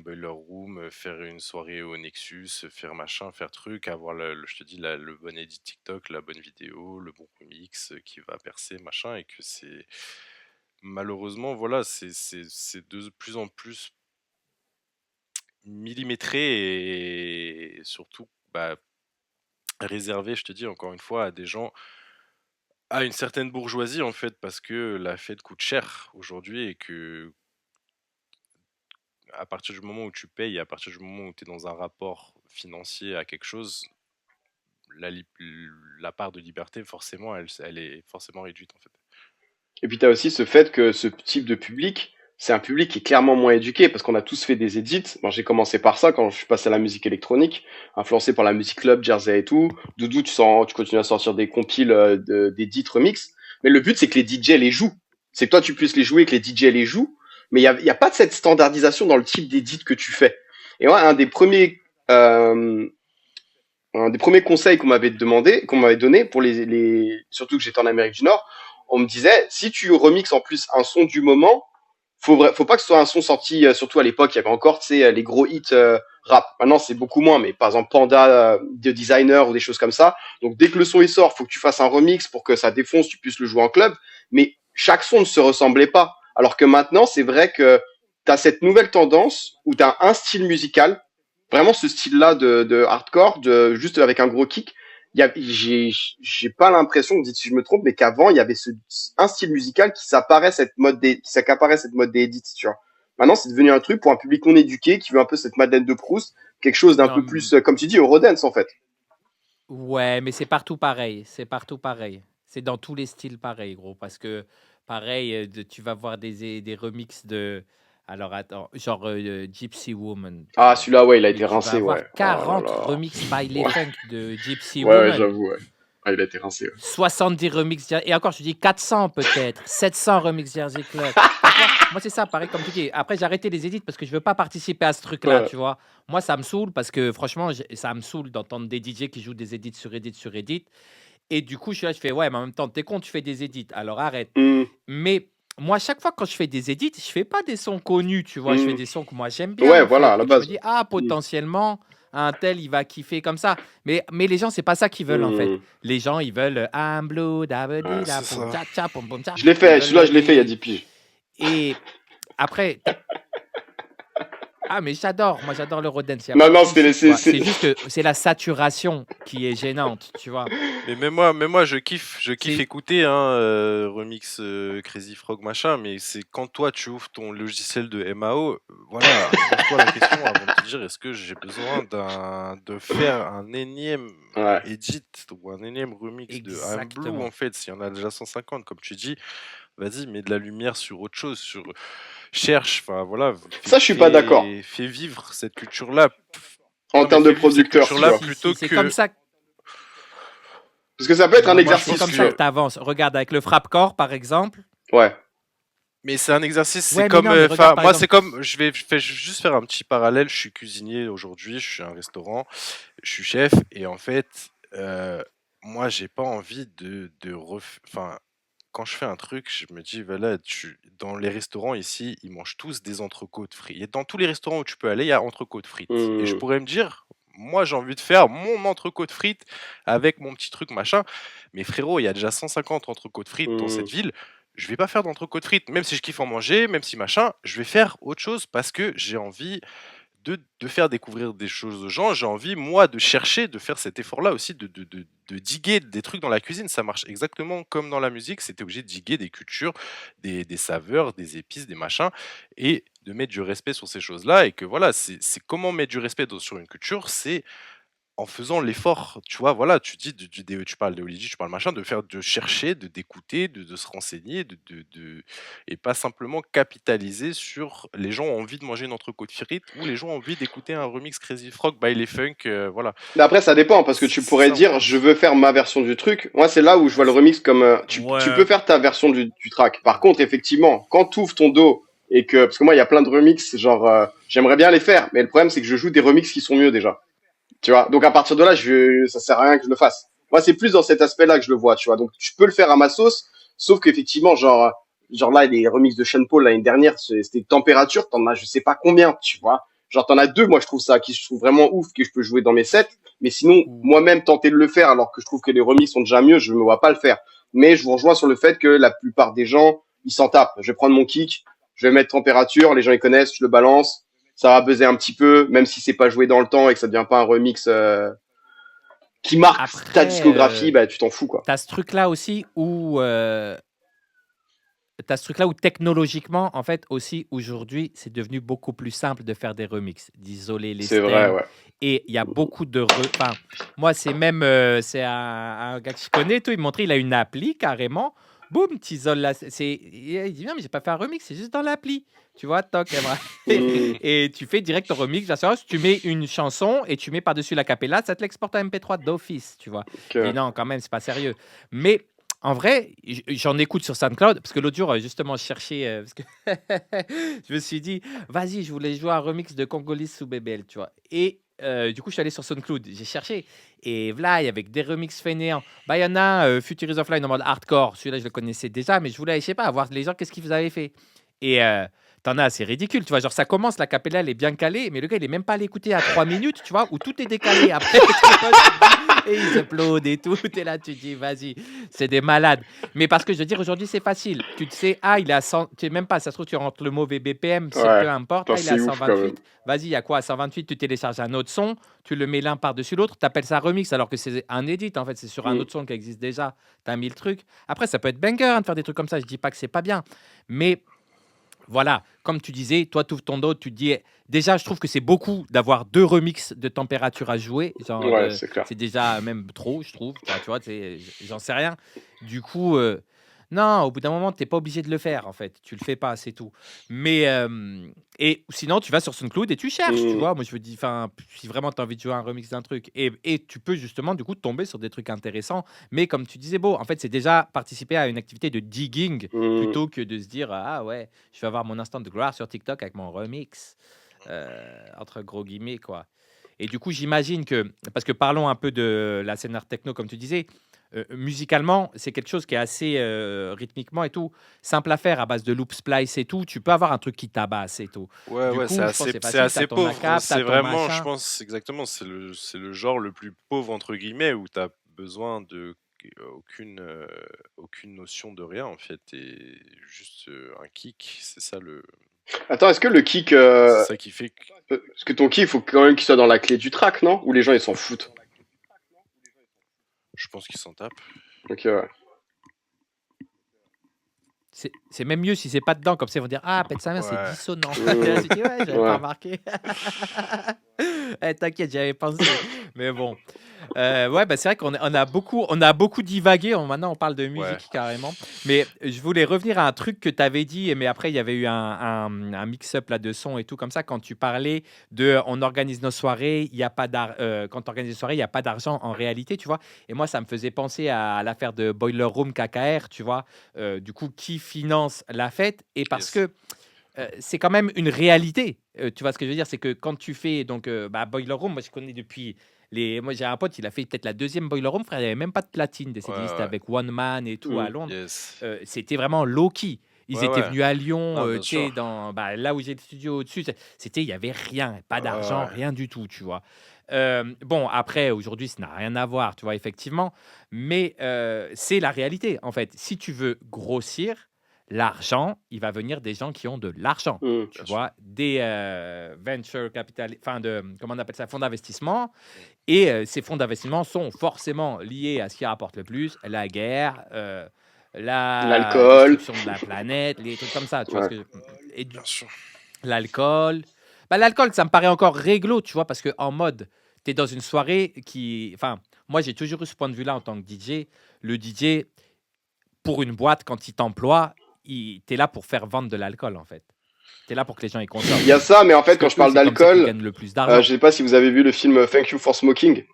boiler room, faire une soirée au Nexus, faire machin, faire truc, avoir, je te dis, le bon edit TikTok, la bonne vidéo, le bon remix qui va percer, machin, et que c'est malheureusement, voilà, c'est de plus en plus millimétré et surtout bah, réservé, je te dis encore une fois, à des gens, à une certaine bourgeoisie en fait, parce que la fête coûte cher aujourd'hui et que à partir du moment où tu payes, à partir du moment où tu es dans un rapport financier à quelque chose, la, li- la part de liberté, forcément, elle est forcément réduite en fait. Et puis tu as aussi ce fait que ce type de public, c'est un public qui est clairement moins éduqué parce qu'on a tous fait des edits. Bon, j'ai commencé par ça quand je suis passé à la musique électronique, influencé par la musique club, Jersey et tout. Doudou, tu continues à sortir des compiles d'edits remix. Mais le but, c'est que les DJ les jouent. C'est que toi, tu puisses les jouer, que les DJ les jouent. Mais il y a pas de cette standardisation dans le type d'édit que tu fais. Et ouais, un des premiers conseils qu'on m'avait donné pour surtout que j'étais en Amérique du Nord, on me disait, si tu remixes en plus un son du moment, faut pas que ce soit un son sorti, surtout à l'époque, il y avait encore, tu sais, les gros hits rap. Maintenant, c'est beaucoup moins, mais par exemple, Panda de Designer ou des choses comme ça. Donc, dès que le son il sort, faut que tu fasses un remix pour que ça défonce, tu puisses le jouer en club. Mais chaque son ne se ressemblait pas. Alors que maintenant, c'est vrai que tu as cette nouvelle tendance où tu as un style musical, vraiment ce style-là de hardcore, juste avec un gros kick. J'ai pas l'impression, dites si je me trompe, mais qu'avant il y avait un style musical qui s'accaparait cette mode des edits, tu vois. Maintenant, c'est devenu un truc pour un public non éduqué qui veut un peu cette Madeleine de Proust, quelque chose d'un Non, peu plus, comme tu dis, Eurodance en fait. ouais, mais c'est partout pareil. C'est partout pareil. C'est dans tous les styles pareil, gros. Parce que, pareil, tu vas voir des remixes de. Alors, attends, genre Gypsy Woman, tu Ah, vois. celui-là, ouais, il a Mais été tu vas rincé, avoir ouais. Oh là 40 là. remixes by les Ouais, Funk de Gypsy ouais, Woman. j'avoue, ouais. Ah, il a été rincé, ouais. 70 remixes. Et encore, je te dis 400 peut-être. 700 remixes Jersey Club. Franchement, moi, c'est ça, pareil, comme tu dis. Après, j'ai arrêté les édits parce que je veux pas participer à ce truc-là, Ouais. tu vois. Moi, ça me saoule parce que, franchement, ça me saoule d'entendre des DJ qui jouent des édits sur édits sur édits. Et du coup, je suis là, je fais, ouais, mais en même temps, t'es con, tu fais des édits. Alors arrête. Hum, Mais moi, chaque fois quand je fais des édits, je fais pas des sons connus, tu vois. Je fais hum. des sons que moi j'aime bien, Ouais, en voilà, à fait. la Que je me base. dis, ah, Hum, potentiellement, un tel, il va kiffer comme ça. Mais les gens, c'est pas ça qu'ils veulent, en fait. hum. Les gens, ils veulent I'm blue, Ouais. dabedi, da, C'est pom, ça. tcha, tcha, pom, pom, tcha. Je l'ai Ils fait, veulent celui-là, je l'ai fait il y a des. 10 piges. Et après, Ah, mais j'adore, moi j'adore l'Eurodance, il n'y a Non, pas de non, c'était souci, les. tu vois. C'est juste que c'est la saturation qui est gênante, tu vois. Mais même moi, je kiffe C'est écouter remix Crazy Frog machin, mais c'est quand toi tu ouvres ton logiciel de MAO, voilà, pose-toi la question avant de te dire est-ce que j'ai besoin de faire un énième Ouais. edit ou un énième remix de I'm Blue en exactement. fait, s'il y en a déjà 150 comme tu dis, vas-y, mets de la lumière sur autre chose, cherche, enfin voilà, Ça, je suis pas d'accord. fais vivre cette culture-là. En Non mais termes de fais vivre cette producteur, tu culture-là Si, vois. si, plutôt si, c'est comme que ça. Parce que ça peut être un Non, moi je je c'est exercice, comme pense tu ça vois. que que tu avances. Regarde avec le frappe-corps par exemple. Ouais. mais c'est un exercice, c'est Ouais, mais comme, non, mais regarde enfin, par moi c'est exemple. comme, je vais juste faire un petit parallèle. Je suis cuisinier aujourd'hui, je suis à un restaurant, je suis chef, et en fait, moi j'ai pas envie enfin, quand je fais un truc, je me dis, voilà, dans les restaurants ici, ils mangent tous des entrecôtes frites. Et dans tous les restaurants où tu peux aller, il y a entrecôtes frites. Et je Hmm. pourrais me dire, moi j'ai envie de faire mon entrecôte frites avec mon petit truc machin. Mais frérot, il y a déjà 150 entrecôtes frites dans Hmm. cette ville. Je vais pas faire d'entrecôtes frites, même si je kiffe en manger, même si machin, je vais faire autre chose parce que j'ai envie de faire découvrir des choses aux gens. J'ai envie, moi, de chercher, de faire cet effort-là aussi, de diguer des trucs dans la cuisine. Ça marche exactement comme dans la musique. C'était obligé de diguer des cultures, des saveurs, des épices, des machins, et de mettre du respect sur ces choses-là. Et que voilà, c'est comment mettre du respect sur une culture, c'est en faisant l'effort, tu vois, voilà, tu dis, tu parles d'Eolidi, tu parles machin, de chercher, d'écouter, de se renseigner, et pas simplement capitaliser sur les gens ont envie de manger une entrecôte frite ou les gens ont envie d'écouter un remix Crazy Frog by les Funk, voilà. Mais après, ça dépend, parce que tu C'est pourrais ça en dire, je fait. veux faire ma version du truc. Moi, c'est là où je vois le remix comme, tu peux Ouais. faire ta version du track. Par contre, effectivement, quand tu ouvres ton dos et que, parce que moi, il y a plein de remix, genre, j'aimerais bien les faire, mais le problème, c'est que je joue des remix qui sont mieux déjà. Tu vois. Donc, à partir de là, ça sert à rien que je le fasse. Moi, c'est plus dans cet aspect-là que je le vois, tu vois. Donc, tu peux le faire à ma sauce, sauf qu'effectivement, genre là, les remix de Sean Paul l'année dernière, c'était Température, t'en as je sais pas combien, tu vois. Genre, t'en as deux, moi, je trouve ça, qui je trouve vraiment ouf, que je peux jouer dans mes sets. Mais sinon, Ou moi-même, tenter de le faire, alors que je trouve que les remix sont déjà mieux, je me vois pas le faire. Mais je vous rejoins sur le fait que la plupart des gens, ils s'en tapent. Je vais prendre mon kick, je vais mettre Température, les gens ils connaissent, je le balance, ça va buzzer un petit peu, même si c'est pas joué dans le temps et que ça devient pas un remix qui marque ta après, discographie, bah tu t'en fous quoi. t'as ce truc-là aussi où tu ce truc-là où technologiquement, en fait, aussi, aujourd'hui, c'est devenu beaucoup plus simple de faire des remixes, d'isoler les C'est vrai, stems. ouais. Et il y a beaucoup de... Enfin, moi, c'est même... c'est un gars que je connais, tout, il me montrait, il a une appli carrément. Boum, tu isoles la... Il dit, non, mais j'ai pas fait un remix, c'est juste dans l'appli. Tu vois, toc, Hmm, et tu fais direct ton remix. Tu mets une chanson et tu mets par-dessus la capella, ça te l'exporte en MP3 d'office, tu vois. Je dis, que... non, quand même, c'est pas sérieux. Mais en vrai, j'en écoute sur SoundCloud parce que l'autre jour, justement, je cherchais. Parce que je me suis dit, vas-y, je voulais jouer un remix de Congolese sous BBL, tu vois. Et du coup, je suis allé sur SoundCloud, j'ai cherché. Et voilà, avec des remixes fainéants. Bah, il y en a un, Future is Offline en mode hardcore. Celui-là, je le connaissais déjà, mais je voulais, je sais pas, voir les gens, qu'est-ce qu'ils vous avaient fait. Et t'en as, c'est ridicule, tu vois. Genre, ça commence, la capella, elle est bien calée, mais le gars, il est même pas allé écouter à 3 minutes, tu vois, où tout est décalé après. Tu vois, tu te dis, et ils uploadent et tout. T'es là, tu te dis, vas-y, c'est des malades. Mais parce que je veux dire, aujourd'hui, c'est facile. Tu te sais, ah, il est à 100, tu sais même pas, ça se trouve, tu rentres le mauvais BPM, c'est Ouais. peu importe. Putain, Ah, il est c'est à ouf quand même. 128. Vas-y, il y a quoi à 128? Tu télécharges un autre son, tu le mets l'un par-dessus l'autre, tu appelles ça remix, alors que c'est un edit, en fait, c'est sur un Hmm. autre son qui existe déjà. Tu as mis le truc. Après, ça peut être banger hein, de faire des trucs comme ça. Je dis pas que c'est pas bien. Mais voilà, comme tu disais, toi, tu ouvres ton dos, tu te dis, déjà, je trouve que c'est beaucoup d'avoir deux remixes de température à jouer. Genre, Ouais, c'est clair. c'est déjà même trop, je trouve. Enfin, tu vois, j'en sais rien. Du coup, non, au bout d'un moment, tu n'es pas obligé de le faire, en fait. Tu le fais pas, c'est tout. Mais, et sinon, tu vas sur SoundCloud et tu cherches, tu Hmm. vois. Moi, je me dis, enfin, si vraiment tu as envie de jouer un remix d'un truc. Et tu peux justement, du coup, tomber sur des trucs intéressants. Mais comme tu disais, Beau, en fait, c'est déjà participer à une activité de digging Hmm. plutôt que de se dire, ah ouais, je vais avoir mon instant de gloire sur TikTok avec mon remix, entre gros guillemets, quoi. Et du coup, j'imagine que, parce que parlons un peu de la scène art techno, comme tu disais, musicalement, c'est quelque chose qui est assez rythmiquement et tout, simple à faire à base de loop splice et tout. Tu peux avoir un truc qui tabasse et tout. Ouais, Du ouais, c'est coup, je pense que assez, c'est c'est facile. Tu as assez ton pauvre. ACAP, tu as C'est ton vraiment, je machin. pense, exactement, c'est le genre le plus pauvre, entre guillemets, où tu as besoin de aucune, aucune notion de rien, en fait, et juste un kick, c'est ça Attends, est-ce que le kick, C'est ça qui fait que... est-ce que ton kick, il faut quand même qu'il soit dans la clé du track, non? Ou les gens ils s'en foutent? Je pense qu'ils s'en tapent. Ok, ouais. C'est même mieux si c'est pas dedans, comme ça ils vont dire ah pète sa mère c'est Ouais. dissonant. Mmh. Tu dis ouais j'avais Ouais. pas remarqué. T'inquiète j'avais pensé. Mais bon. Ouais bah c'est vrai on a beaucoup divagué. Maintenant on parle de musique Ouais. carrément. Mais je voulais revenir à un truc que tu avais dit. Mais après il y avait eu un mix-up là de son et tout comme ça quand tu parlais de on organise nos soirées. Il y a pas quand on organise des soirées il y a pas d'argent en réalité tu vois. Et moi ça me faisait penser à l'affaire de Boiler Room KKR tu vois. Du coup, qui finance la fête et parce Yes. que c'est quand même une réalité. Tu vois ce que je veux dire? C'est que quand tu fais donc Boiler Room, moi je connais depuis les. Moi j'ai un pote, il a fait peut-être la deuxième Boiler Room, frère, il n'y avait même pas de platine des Ouais, CD, c'était ouais. avec One Man et tout à Mmh. Londres. Yes. C'était vraiment low-key. Ils Ouais, étaient ouais. venus à Lyon, Non, bien tu sais, sûr. dans là où j'ai le studio au-dessus, c'était, il n'y avait rien, pas Ouais, d'argent, ouais. rien du tout, tu vois. Bon, après, aujourd'hui, ça n'a rien à voir, tu vois, effectivement, mais c'est la réalité, en fait. Si tu veux grossir, l'argent, il va venir des gens qui ont de l'argent, Mmh. tu Bien sûr. vois, des venture capital, enfin, comment on appelle ça, fonds d'investissement, Mm. et ces fonds d'investissement sont forcément liés à ce qui rapporte le plus, la guerre, la L'alcool. destruction de la planète, les trucs comme ça, tu vois ce Ouais. que et Bien sûr. l'alcool. Bah, l'alcool, ça me paraît encore réglo, tu vois, parce que en mode, tu es dans une soirée qui enfin, moi j'ai toujours eu ce point de vue-là en tant que DJ. Le DJ, pour une boîte, quand il t'emploie, tu es là pour faire vendre de l'alcool, en fait. Tu es là pour que les gens y Il consomment. y a ça, mais en Parce fait, quand que je eux, parle c'est comme ça qu'ils d'alcool, gagnent le plus je d'argent. sais pas si vous avez vu le film Thank You for Smoking.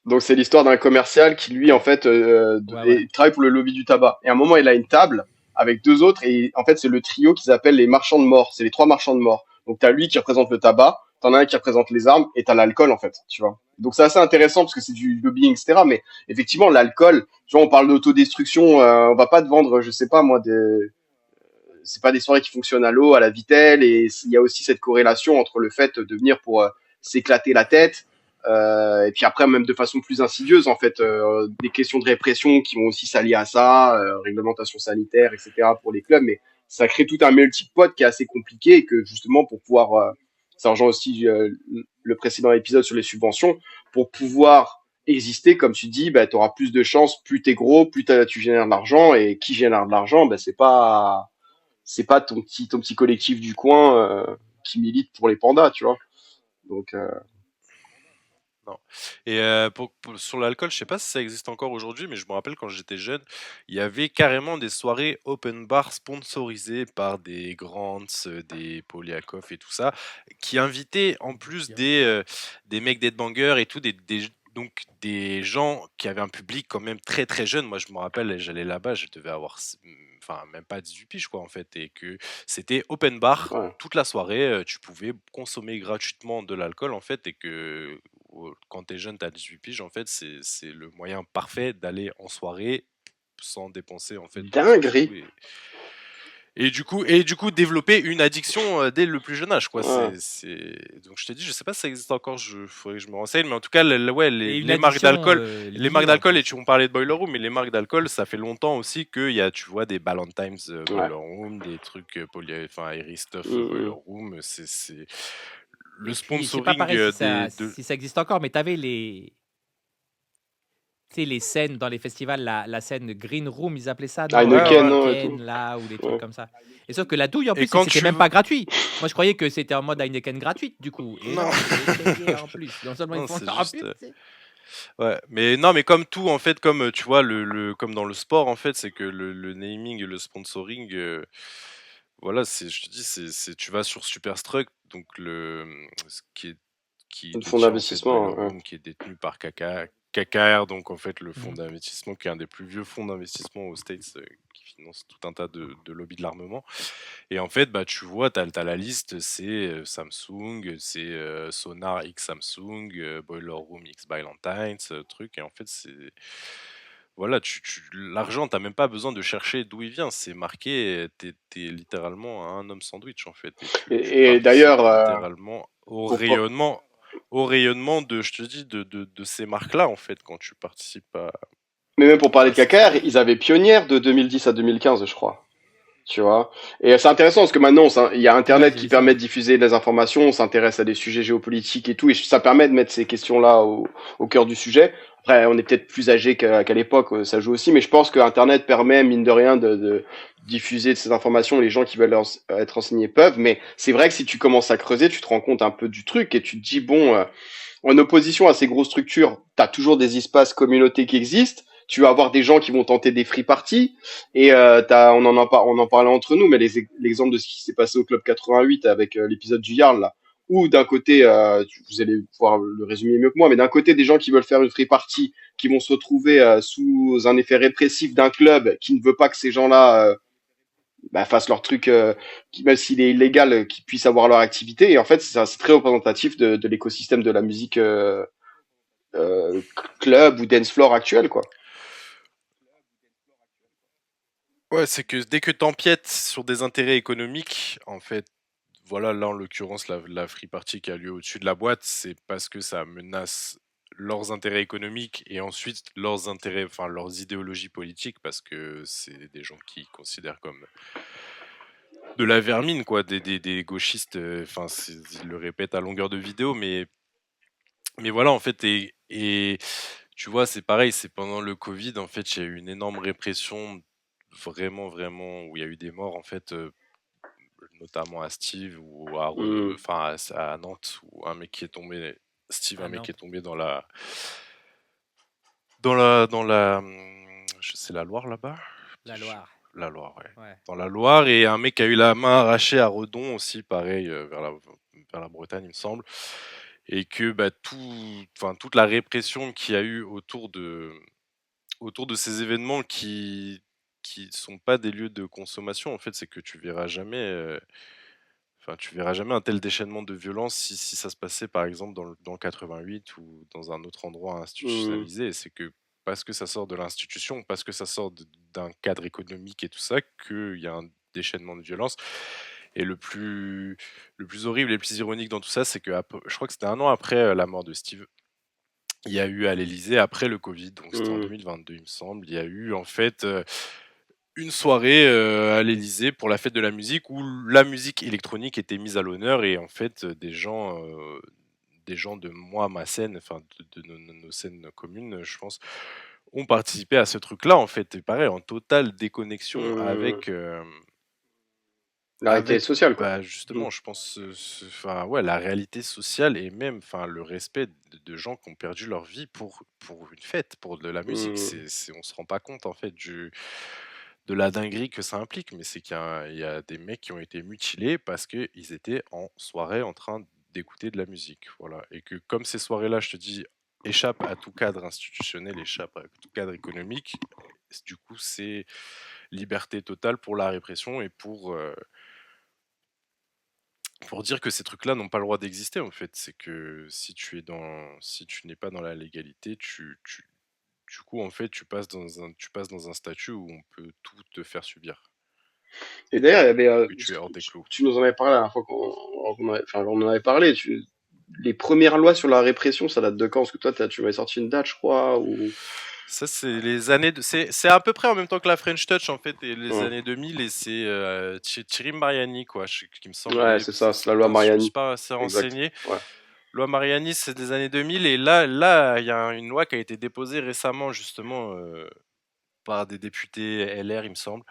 Donc c'est l'histoire d'un commercial qui lui en fait Ouais, ouais. il travaille pour le lobby du tabac. Et à un moment il a une table avec deux autres et en fait c'est le trio qu'ils appellent les marchands de mort. C'est les trois marchands de mort. Donc t'as lui qui représente le tabac, t'en as un qui représente les armes et t'as l'alcool en fait, tu vois. Donc c'est assez intéressant parce que c'est du lobbying etc. Mais effectivement l'alcool, tu vois on parle d'autodestruction, on va pas te vendre je sais pas moi c'est pas des soirées qui fonctionnent à l'eau, à la vitelle, et il y a aussi cette corrélation entre le fait de venir pour s'éclater la tête, et puis après même de façon plus insidieuse en fait, des questions de répression qui vont aussi s'allier à ça, réglementation sanitaire, etc. pour les clubs, mais ça crée tout un melting pot qui est assez compliqué et que justement pour pouvoir, ça rejoint aussi le précédent épisode sur les subventions, pour pouvoir exister, comme tu dis, bah, tu auras plus de chances, plus t'es gros, plus tu génères de l'argent, et qui génère de l'argent, bah, c'est pas ton petit collectif du coin qui milite pour les pandas, tu vois. Donc Non. Et sur l'alcool, je sais pas si ça existe encore aujourd'hui, mais je me rappelle quand j'étais jeune, il y avait carrément des soirées open bar sponsorisées par des Grants, des Polyakov et tout ça, qui invitaient en plus des mecs d'headbangers et tout, donc des gens qui avaient un public quand même très très jeune. Moi, je me rappelle, j'allais là-bas, je devais avoir, enfin, même pas 18 piges, quoi, en fait, et que c'était open bar ouais. toute la soirée, tu pouvais consommer gratuitement de l'alcool, en fait, et que quand t'es jeune, t'as 18 piges, en fait, c'est le moyen parfait d'aller en soirée sans dépenser en fait de sous Dinguerie. et du coup développer une addiction dès le plus jeune âge, quoi. Ouais. Donc je t'ai dit, je sais pas si ça existe encore, faudrait que je me renseigne, mais en tout cas, ouais, Et une les marques addiction d'alcool, liée en et plus. tu on parlait de Boiler Room, mais les marques d'alcool, ça fait longtemps aussi qu'il y a, tu vois, des Ballantines Ouais. Boiler Room, des trucs enfin Iris Stuff Boiler Mm, Room, c'est le Et puis, c'est pas sponsoring pareil de... si ça existe encore, mais tu avais tu sais, les scènes dans les festivals, la scène Green Room, ils appelaient ça, non? Ouais, Heineken, ouais. non, et tout. Heineken, là, ou des trucs Ouais. comme ça. Et sauf que la douille, en Et plus, c'est que quand c'était tu... même pas gratuit. Moi, je croyais que c'était en mode Heineken gratuite, du coup. Et Non, non, il fallait payer en plus. Non seulement ils non, font c'est leur juste... pub, tu sais. Ouais, mais non, mais comme tout, en fait, comme tu vois, comme dans le sport, en fait, c'est que le naming et le sponsoring, voilà, je te dis, tu vas sur Superstruck, donc qui Le fonds détient en fait Boiler d'investissement, ouais. Room, qui est détenu par KKR, donc en fait le fonds Mhm. d'investissement, qui est un des plus vieux fonds d'investissement aux States, qui finance tout un tas de lobbies de l'armement. Et en fait, bah, tu vois, tu as la liste, c'est Samsung, c'est Sonar X Samsung, Boiler Room X Ballantines, truc. Et en fait, voilà, l'argent, t'as même pas besoin de chercher d'où il vient. C'est marqué, t'es littéralement un homme sandwich, en fait. Et tu Et d'ailleurs, participes littéralement pour pas- au rayonnement je te dis, de ces marques-là, en fait, quand tu participes mais même pour parler à de ces KKR, soirées. ils avaient Pionnière de 2010 à 2015, je crois. Tu vois. Et c'est intéressant parce que maintenant, il y a Internet J'ai qui vu ça. permet de diffuser des informations, on s'intéresse à des sujets géopolitiques et tout, et ça permet de mettre ces questions-là au cœur du sujet. Après, on est peut-être plus âgé qu'à l'époque, ça joue aussi, mais je pense que Internet permet, mine de rien, de diffuser ces informations. Les gens qui veulent être renseignés peuvent, mais c'est vrai que si tu commences à creuser, tu te rends compte un peu du truc et tu te dis, bon, en opposition à ces grosses structures, tu as toujours des espaces communautés qui existent. Tu vas avoir des gens qui vont tenter des free parties. Et on en parlait entre nous, mais l'exemple de ce qui s'est passé au Club 88 avec l'épisode du Yarn, là, où d'un côté, vous allez pouvoir le résumer mieux que moi, mais d'un côté, des gens qui veulent faire une free party, qui vont se retrouver sous un effet répressif d'un club qui ne veut pas que ces gens-là fassent leur truc, même s'il est illégal, qu'ils puissent avoir leur activité. Et en fait, c'est très représentatif de l'écosystème de la musique euh, club ou dance floor actuel, quoi. Ouais, c'est que dès que t'empiètes sur des intérêts économiques, en fait, voilà, là en l'occurrence, la free party qui a lieu au-dessus de la boîte, c'est parce que ça menace leurs intérêts économiques et ensuite leurs intérêts, enfin leurs idéologies politiques, parce que c'est des gens qui considèrent comme de la vermine, quoi, des gauchistes, enfin, ils le répètent à longueur de vidéo, mais voilà, en fait, et tu vois, c'est pareil, c'est pendant le Covid, en fait, il y a eu une énorme répression, vraiment, vraiment, où il y a eu des morts, en fait, notamment à Steve ou Mmh. enfin, à Nantes, où un mec qui est tombé, Steve, un À mec qui est Nantes, tombé c'est la Loire là-bas? la Loire. La Loire, ouais. Ouais. Dans la Loire, et un mec qui a eu la main arrachée à Redon aussi, pareil, vers la Bretagne, il me semble. Et que bah, enfin, toute la répression qu'il y a eu autour de ces événements qui sont pas des lieux de consommation, en fait, c'est que tu verras jamais un tel déchaînement de violence si ça se passait par exemple dans le 88 ou dans un autre endroit Mmh. institutionnalisé. Et c'est que parce que ça sort de l'institution, parce que ça sort d'un cadre économique et tout ça, qu'il y a un déchaînement de violence. Et le plus horrible et le plus ironique dans tout ça, c'est que je crois que c'était un an après la mort de Steve, il y a eu à l'Elysée, après le Covid, donc c'était en Mmh. 2022 il me semble, il y a eu en fait une soirée à l'Elysée pour la fête de la musique où la musique électronique était mise à l'honneur, et en fait des gens de moi, ma scène, enfin de nos scènes communes, je pense, ont participé à ce truc-là, en fait, et pareil, en totale déconnexion Mmh. La réalité avec sociale, quoi. bah, Mmh. justement, je pense, enfin, ouais, la réalité sociale, et même, enfin, le respect de gens qui ont perdu leur vie pour une fête, pour de la musique. Mmh. On se rend pas compte, en fait, de la dinguerie que ça implique, mais c'est il y a des mecs qui ont été mutilés parce qu'ils étaient en soirée en train d'écouter de la musique. Voilà. Et que comme ces soirées-là, je te dis, échappent à tout cadre institutionnel, échappent à tout cadre économique, du coup, c'est liberté totale pour la répression et pour dire que ces trucs-là n'ont pas le droit d'exister, en fait. C'est que si tu n'es pas dans la légalité, du coup, en fait, tu passes dans un statut où on peut tout te faire subir, Et d'ailleurs, il y avait, que tu es hors des clous. tu nous en avais parlé la dernière fois on en avait parlé. Les premières lois sur la répression, ça date de quand? Parce que toi, tu m'avais sorti une date, je crois, ou. Ça, c'est les années c'est à peu près en même temps que la French Touch, en fait, et les Ouais, années 2000, et c'est Thierry Mariani, quoi, qui me semble, ouais, mais c'est ça, c'est la loi je me suis Mariani. pas assez Exact. renseigné. Ouais. Loi Mariani, c'est des années 2000, et là, il y a une loi qui a été déposée récemment, justement, par des députés LR, il me semble,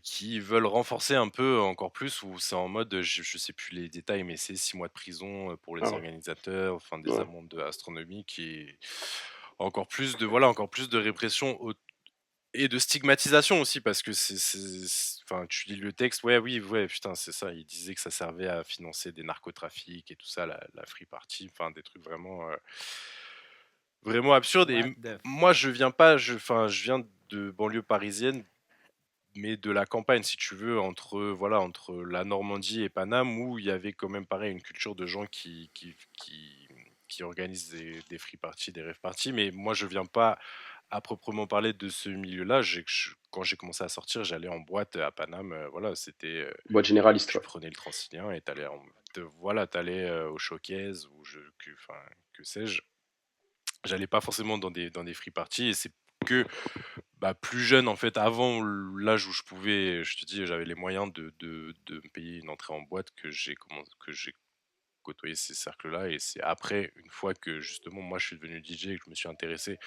qui veulent renforcer un peu encore plus, où c'est en mode, je sais plus les détails, mais c'est 6 mois de prison pour Ah les ouais. organisateurs, enfin des Ouais. amendes astronomiques, et voilà, encore plus de répression et de stigmatisation aussi, parce que enfin, tu lis le texte, ouais, oui, ouais, putain, c'est ça. Il disait que ça servait à financer des narcotrafics et tout ça, la free party, enfin des trucs vraiment, vraiment absurdes. Et What the moi, fuck? enfin, je viens de banlieue parisienne, mais de la campagne, si tu veux, entre la Normandie et Paname, où il y avait quand même pareil une culture de gens qui organisent des free parties, des rave parties. Mais moi, je viens pas à proprement parler de ce milieu-là. Quand j'ai commencé à sortir, j'allais en boîte à Paname. Voilà, Boîte généraliste, tu ouais. prenais le Transilien et voilà, t'allais au showcase, ou enfin, que sais-je. J'allais pas forcément dans des free parties, et c'est que plus jeune, en fait, avant l'âge où je pouvais, je te dis, j'avais les moyens de me payer une entrée en boîte que j'ai côtoyé ces cercles-là. Et c'est après, une fois que justement, moi, je suis devenu DJ et que je me suis intéressé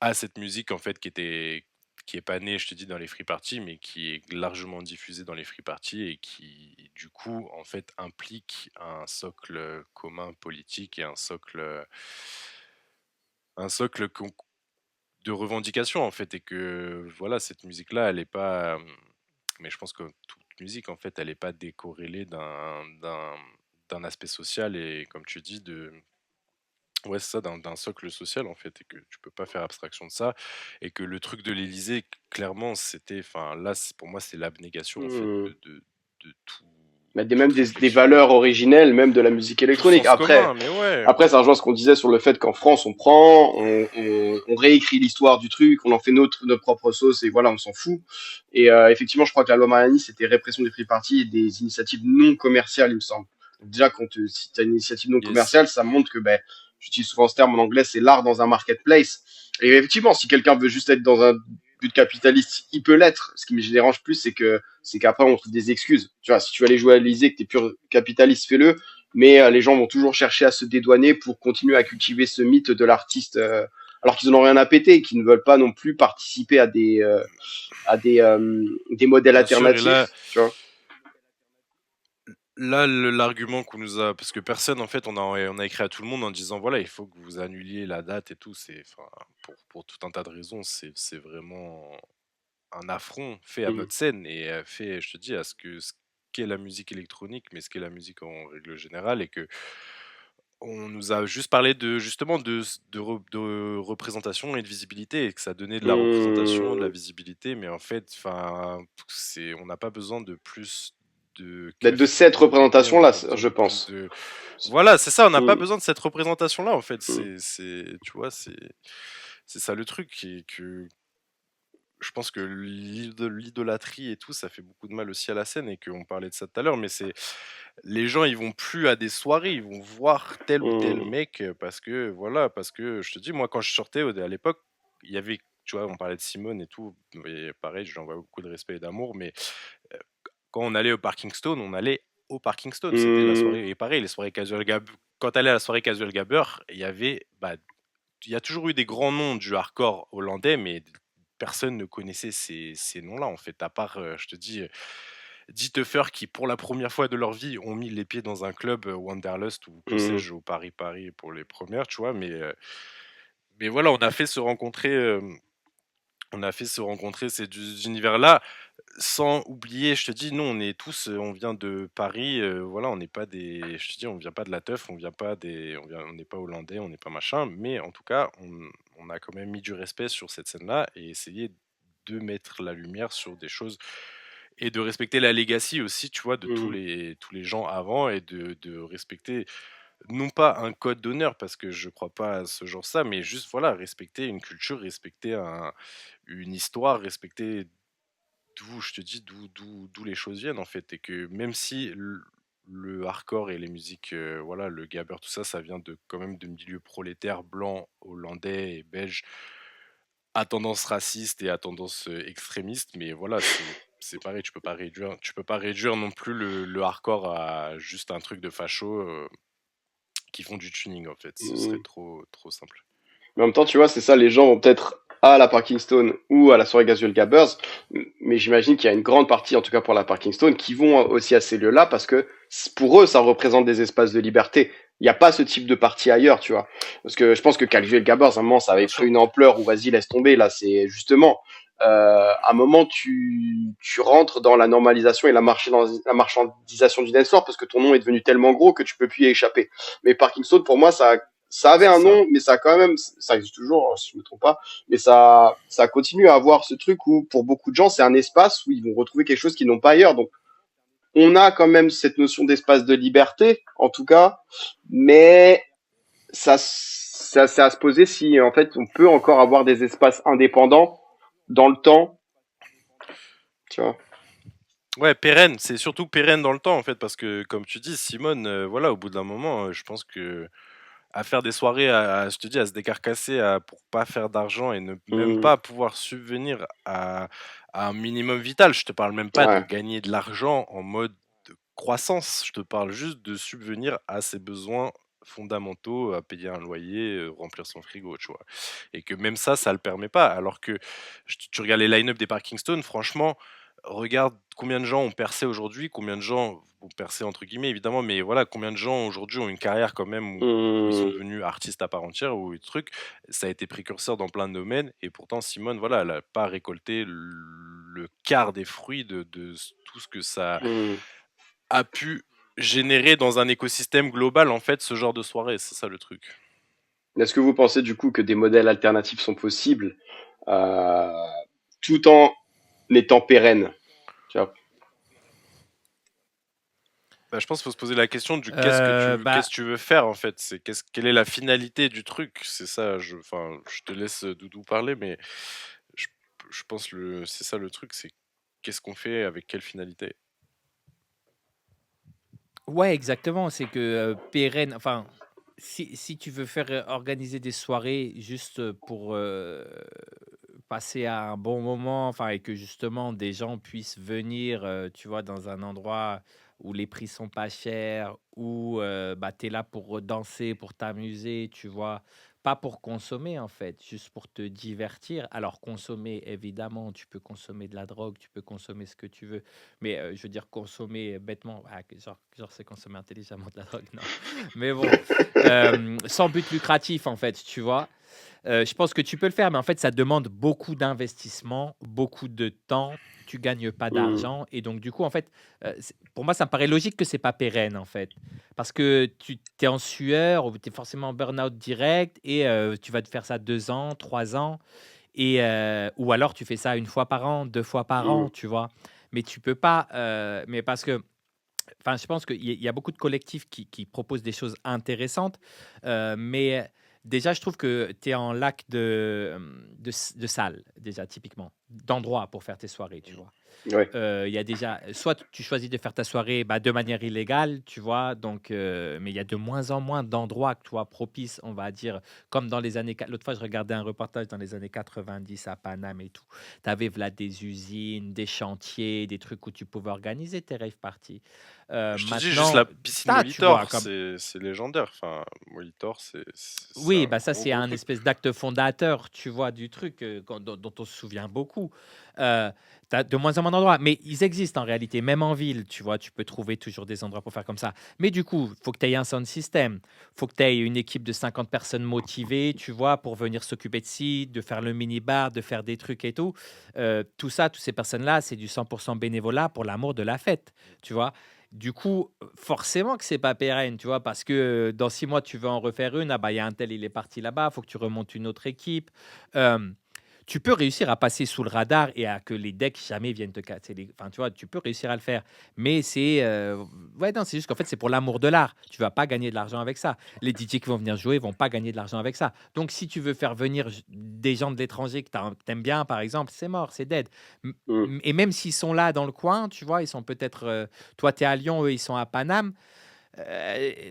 à cette musique, en fait, qui est pas née, je te dis, dans les free parties, mais qui est largement diffusée dans les free parties et qui, du coup, en fait, implique un socle commun politique et un socle de revendication, en fait. Et que, voilà, cette musique-là, elle est pas. Mais je pense que toute musique, en fait, elle est pas décorrélée d'un aspect social et, comme tu dis, ouais, c'est ça, d'un socle social, en fait, et que tu peux pas faire abstraction de ça. Et que le truc de l'Élysée, clairement, c'était. Enfin, là, pour moi, c'est l'abnégation, en fait, Hmm. de Mais même toute des réflexion, valeurs originelles, même de la musique tout électronique. sens Après, commun, mais ouais. après, ça rejoint ce qu'on disait sur le fait qu'en France, on prend, on réécrit l'histoire du truc, on en fait notre propre sauce et voilà, on s'en fout. Et effectivement, je crois que la loi Mariani, c'était répression des free parties et des initiatives non commerciales, il me semble. Donc déjà, si tu as une initiative non Yes. commerciale, ça montre que, ben, j'utilise souvent ce terme en anglais, c'est l'art dans un marketplace. Et effectivement, si quelqu'un veut juste être dans un but capitaliste, il peut l'être. Ce qui me dérange plus, c'est qu'après, on trouve des excuses. Tu vois, si tu veux aller jouer à l'Élysée, que t'es pur capitaliste, fais-le, mais les gens vont toujours chercher à se dédouaner pour continuer à cultiver ce mythe de l'artiste, alors qu'ils n'ont rien à péter et qu'ils ne veulent pas non plus participer à des modèles Bien sûr, et là, alternatifs, tu vois. l'argument qu'on nous a, parce que personne, en fait, on a écrit à tout le monde en disant, voilà, il faut que vous annuliez la date et tout. Enfin, pour tout un tas de raisons, c'est vraiment un affront fait à Mhm. notre scène et fait, je te dis, à ce qu'est la musique électronique, mais ce qu'est la musique en règle générale. Et que on nous a juste parlé de, justement, de représentation et de visibilité, et que ça donnait de la représentation, de la Mhm. visibilité. Mais en fait, enfin, on n'a pas besoin de plus de D'être de keuf cette visibilité, on n'a représentation-là, pas besoin je de plus pense. de. Voilà, c'est ça, on n'a pas Mhm. besoin de cette représentation-là, en fait. Mhm. Tu vois, c'est ça le truc. Et que je pense que l'idolâtrie et tout, ça fait beaucoup de mal aussi à la scène. Et qu'on parlait de ça tout à l'heure, mais c'est les gens, ils vont plus à des soirées, ils vont voir tel ou tel Mhm. mec parce que, voilà, parce que je te dis, moi, quand je sortais à l'époque, il y avait, tu vois, on parlait de Simone et tout, et pareil, je lui envoie beaucoup de respect et d'amour, mais euh, quand on allait au Parking Stone, on allait au Parking Stone, c'était la Mhm. soirée. Et pareil, les soirées Casual Gab, quand t'allais à la soirée Casual Gabber, il y a toujours eu des grands noms du hardcore hollandais, mais personne ne connaissait ces noms-là, en fait, à part, je te dis, 10 teufeurs qui, pour la première fois de leur vie, ont mis les pieds dans un club Wanderlust ou que Mhm. sais-je, au Paris pour les premières, tu vois. Mais voilà, on a fait se rencontrer ces deux univers-là, sans oublier, je te dis, nous, on est tous, on vient de Paris, voilà, on n'est pas je te dis, on vient pas de la teuf, on n'est pas hollandais, on n'est pas machin, mais en tout cas, on a quand même mis du respect sur cette scène-là et essayé de mettre la lumière sur des choses et de respecter la legacy aussi, tu vois, de Mhm. tous les gens avant et de respecter non pas un code d'honneur parce que je crois pas à ce genre ça, mais juste voilà, respecter une culture, respecter une histoire, respecter d'où je te dis d'où les choses viennent en fait. Et que même si le hardcore et les musiques voilà, le gabber, tout ça, ça vient de quand même de milieux prolétaires blancs hollandais et belges à tendance raciste et à tendance extrémiste. Mais voilà, c'est pareil, tu peux pas réduire non plus le hardcore à juste un truc de facho qui font du tuning, en fait, ce serait Mhm. trop trop simple. Mais en même temps, tu vois, c'est ça, les gens vont peut-être à la Parking Stone ou à la soirée Casual Gabbers, mais j'imagine qu'il y a une grande partie, en tout cas pour la Parking Stone, qui vont aussi à ces lieux-là parce que pour eux, ça représente des espaces de liberté. Il n'y a pas ce type de partie ailleurs, tu vois. Parce que je pense que Casual Gabbers, à un moment, ça avait Bien pris sûr. une ampleur où vas-y, laisse tomber. Là, c'est justement, à un moment, tu rentres dans la normalisation et la marchandisation du dance floor parce que ton nom est devenu tellement gros que tu peux plus y échapper. Mais Parking Stone, pour moi, ça avait C'est un ça. nom, mais ça a quand même, ça existe toujours, si je me trompe pas, mais ça continue à avoir ce truc où, pour beaucoup de gens, c'est un espace où ils vont retrouver quelque chose qu'ils n'ont pas ailleurs. Donc, on a quand même cette notion d'espace de liberté, en tout cas, mais ça c'est à se poser si, en fait, on peut encore avoir des espaces indépendants dans le temps, tu vois. Ouais, pérenne, c'est surtout pérenne dans le temps, en fait, parce que, comme tu dis, Simone, voilà, au bout d'un moment, je pense que à faire des soirées, je te dis, à se décarcasser pour pas faire d'argent et ne même Mhm. pas pouvoir subvenir à un minimum vital. Je te parle même pas de Ouais. gagner de l'argent en mode de croissance. Je te parle juste de subvenir à ses besoins fondamentaux, à payer un loyer, remplir son frigo, tu vois. Et que même ça le permet pas. Alors que tu regardes les line-up des Parking Stone, franchement, regarde combien de gens ont percé aujourd'hui, combien de gens ont percé entre guillemets évidemment, mais voilà, combien de gens aujourd'hui ont une carrière quand même où ils sont Mhm. devenus artistes à part entière ou des trucs. Ça a été précurseur dans plein de domaines et pourtant Simone, voilà, elle a pas récolté le quart des fruits de tout ce que ça Mhm. a pu générer dans un écosystème global en fait ce genre de soirée, c'est ça le truc. Est-ce que vous pensez du coup que des modèles alternatifs sont possibles euh, tout en étant pérennes? Tu vois. Bah, je pense qu'il faut se poser la question du qu'est-ce Bah, que tu veux faire en fait. Quelle est la finalité du truc. C'est ça. Enfin, je te laisse Doudou parler, mais je, je pense c'est ça le truc. C'est qu'est-ce qu'on fait avec quelle finalité. ouais, exactement. C'est que pérenne, enfin, si tu veux faire organiser des soirées juste pour passer à un bon moment, enfin, et que justement des gens puissent venir, tu vois, dans un endroit où les prix sont pas chers, où bah, tu es là pour danser, pour t'amuser, tu vois, pas pour consommer en fait, juste pour te divertir. Alors consommer, évidemment, tu peux consommer de la drogue, tu peux consommer ce que tu veux, mais je veux dire consommer bêtement, ah, genre c'est consommer intelligemment de la drogue, non. Mais bon, sans but lucratif en fait, tu vois. Je pense que tu peux le faire, mais en fait, ça demande beaucoup d'investissement, beaucoup de temps. Tu gagnes pas Mhm. d'argent et donc du coup, en fait, pour moi, ça me paraît logique que c'est pas pérenne, en fait, parce que tu es en sueur ou tu es forcément en burn-out direct et tu vas te faire ça 2 ans, 3 ans et ou alors tu fais ça une fois par an, 2 fois par an, Mhm. tu vois? Mais tu peux pas, mais parce que enfin, je pense qu'il y a beaucoup de collectifs qui proposent des choses intéressantes, mais déjà, je trouve que tu es en lac de salles, déjà, typiquement, d'endroits pour faire tes soirées, tu vois. Ouais. Il y a déjà soit tu choisis de faire ta soirée, bah, de manière illégale, tu vois? Donc mais il y a de moins en moins d'endroits, tu vois, propices, on va dire, comme dans les années qua l'autre fois, je regardais un reportage dans les années 90 à Paname et tout. Tu avais là des usines, des chantiers, des trucs où tu pouvais organiser tes rave parties. Je te dis juste Maintenant, la piscine ça, tu vois, Molitor, comme c'est légendaire. Enfin, Molitor, c'est oui, un bah, ça, gros c'est gros un truc. espèce d'acte fondateur, tu vois, du truc, dont on se souvient beaucoup. Tu as de moins en moins d'endroits, mais ils existent en réalité, même en ville, tu vois, tu peux trouver toujours des endroits pour faire comme ça. Mais du coup, il faut que tu aies un sound system, faut que tu aies une équipe de 50 personnes motivées, tu vois, pour venir s'occuper de ci, de faire le mini-bar, de faire des trucs et tout. Tout ça, toutes ces personnes-là, c'est du 100% bénévolat pour l'amour de la fête, tu vois. Du coup, forcément que c'est pas pérenne, tu vois? Parce que, dans 6 mois, tu veux en refaire une, ah bah, il y a un tel, il est parti là-bas, faut que tu remontes une autre équipe. Hem, Tu peux réussir à passer sous le radar et à que les decks jamais viennent te casser les enfin, tu vois? Tu peux réussir à le faire, mais ouais, non, c'est juste qu'en fait, c'est pour l'amour de l'art. Tu vas pas gagner de l'argent avec ça. Les DJ qui vont venir jouer vont pas gagner de l'argent avec ça. Donc si tu veux faire venir j des gens de l'étranger que tu aimes bien, par exemple, c'est mort, c'est dead. Mhm. Et même s'ils sont là dans le coin, tu vois? Ils sont peut-être, toi, tu es à Lyon, eux, ils sont à Paname.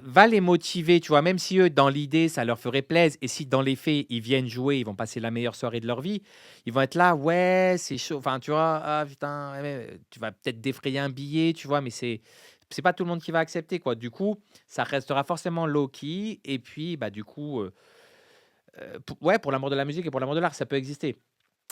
Va les motiver, tu vois? Même si eux, dans l'idée, ça leur ferait plaisir et si dans les faits, ils viennent jouer, ils vont passer la meilleure soirée de leur vie, ils vont être là: «Ouais, c'est chaud». Enfin, tu vois? «Ah putain, ouais, mais» tu vas peut-être défrayer un billet, tu vois? Mais c'est pas tout le monde qui va accepter, quoi. Du coup, ça restera forcément low key et puis, bah, du coup, pou ouais, pour l'amour de la musique et pour l'amour de l'art, ça peut exister.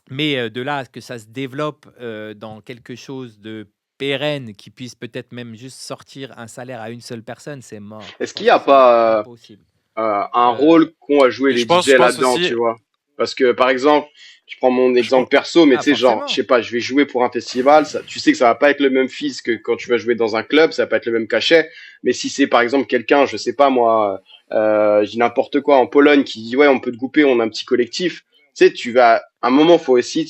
Mais de là à ce que ça se développe, dans quelque chose de pérenne qui puisse peut-être même juste sortir un salaire à une seule personne, c'est mort. Je Est-ce qu'il pense n'y que a c'est pas impossible. un Heu rôle qu'ont à jouer Et les je DJ pense là-dedans, aussi, tu vois? Parce que par exemple, je prends mon je pense, exemple perso, mais ah tu sais, genre, je forcément. sais pas, je vais jouer pour un festival, ça, tu sais que ça va pas être le même fees que quand tu vas jouer dans un club, ça va pas être le même cachet. Mais si c'est par exemple quelqu'un, je sais pas moi, je dis n'importe quoi en Pologne qui dit ouais, on peut te couper, on a un petit collectif. Tu sais, tu vas, à un moment, faut aussi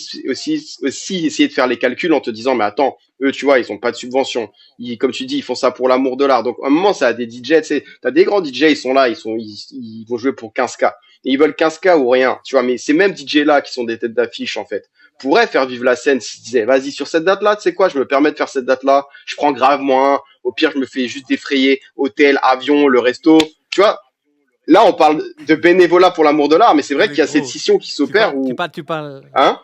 essayer de faire les calculs en te disant, mais attends, eux, tu vois, ils ont pas de subvention. Comme tu dis, ils font ça pour l'amour de l'art. Donc, à un moment, ça a des DJ, tu sais, t'as des grands DJ, ils sont là, ils vont jouer pour 15K. Et ils veulent 15K ou rien, tu vois. Mais ces mêmes DJ là qui sont des têtes d'affiche, en fait, pourraient faire vivre la scène s'ils disaient, vas-y, sur cette date-là, tu sais quoi, je me permets de faire cette date-là, je prends grave moins. Au pire, je me fais juste défrayer hôtel, avion, le resto. Tu vois, là, on parle de bénévolat pour l'amour de l'art, mais c'est vrai Mais qu'il y a cette gros, scission qui tu s'opère parles, tu où, parles, tu parles. hein?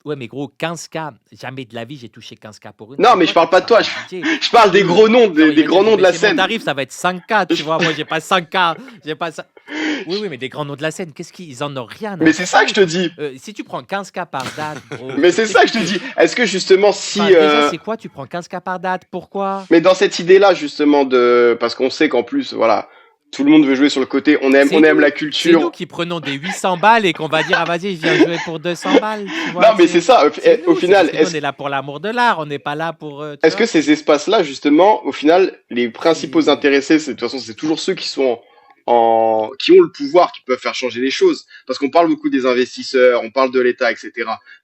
Ouais, mais gros, 15K, jamais de la vie j'ai touché 15K pour une. Non, C'est mais je toi qui parle te pas de parles toi. des DJ. Je parle des Eux, gros noms, genre, il des va dire, grands je vais noms de la baisser mon scène. tarif, ça va être 5K, tu Je- vois. Moi, j'ai pas 5K. J'ai pas ça. Oui, oui, mais des grands noms de la scène, qu'est-ce qu'ils en ont rien à Mais c'est ça que je te foutre. dis. Si tu prends 15K par date, gros, Mais c'est qu'est-ce ça que qui je te te. dis. Est-ce que justement, Enfin, déjà, c'est quoi? Tu prends 15K par date, pourquoi? mais dans cette idée-là, justement, parce qu'on sait qu'en plus, voilà, tout le monde veut jouer sur le côté, C'est on aime la nous. C'est nous culture. qui prenons des 800 balles et qu'on va dire, ah vas-y, je viens jouer pour 200 balles, tu vois. Non, mais c'est ça. C'est Au nous, c'est parce final, que nous, on est là pour l'amour de l'art, on n'est pas là pour, tu est-ce que vois. ces espaces-là, justement, au final, les principaux C'est. intéressés, de toute façon, c'est toujours ceux qui sont qui ont le pouvoir, qui peuvent faire changer les choses. Parce qu'on parle beaucoup des investisseurs, on parle de l'État, etc.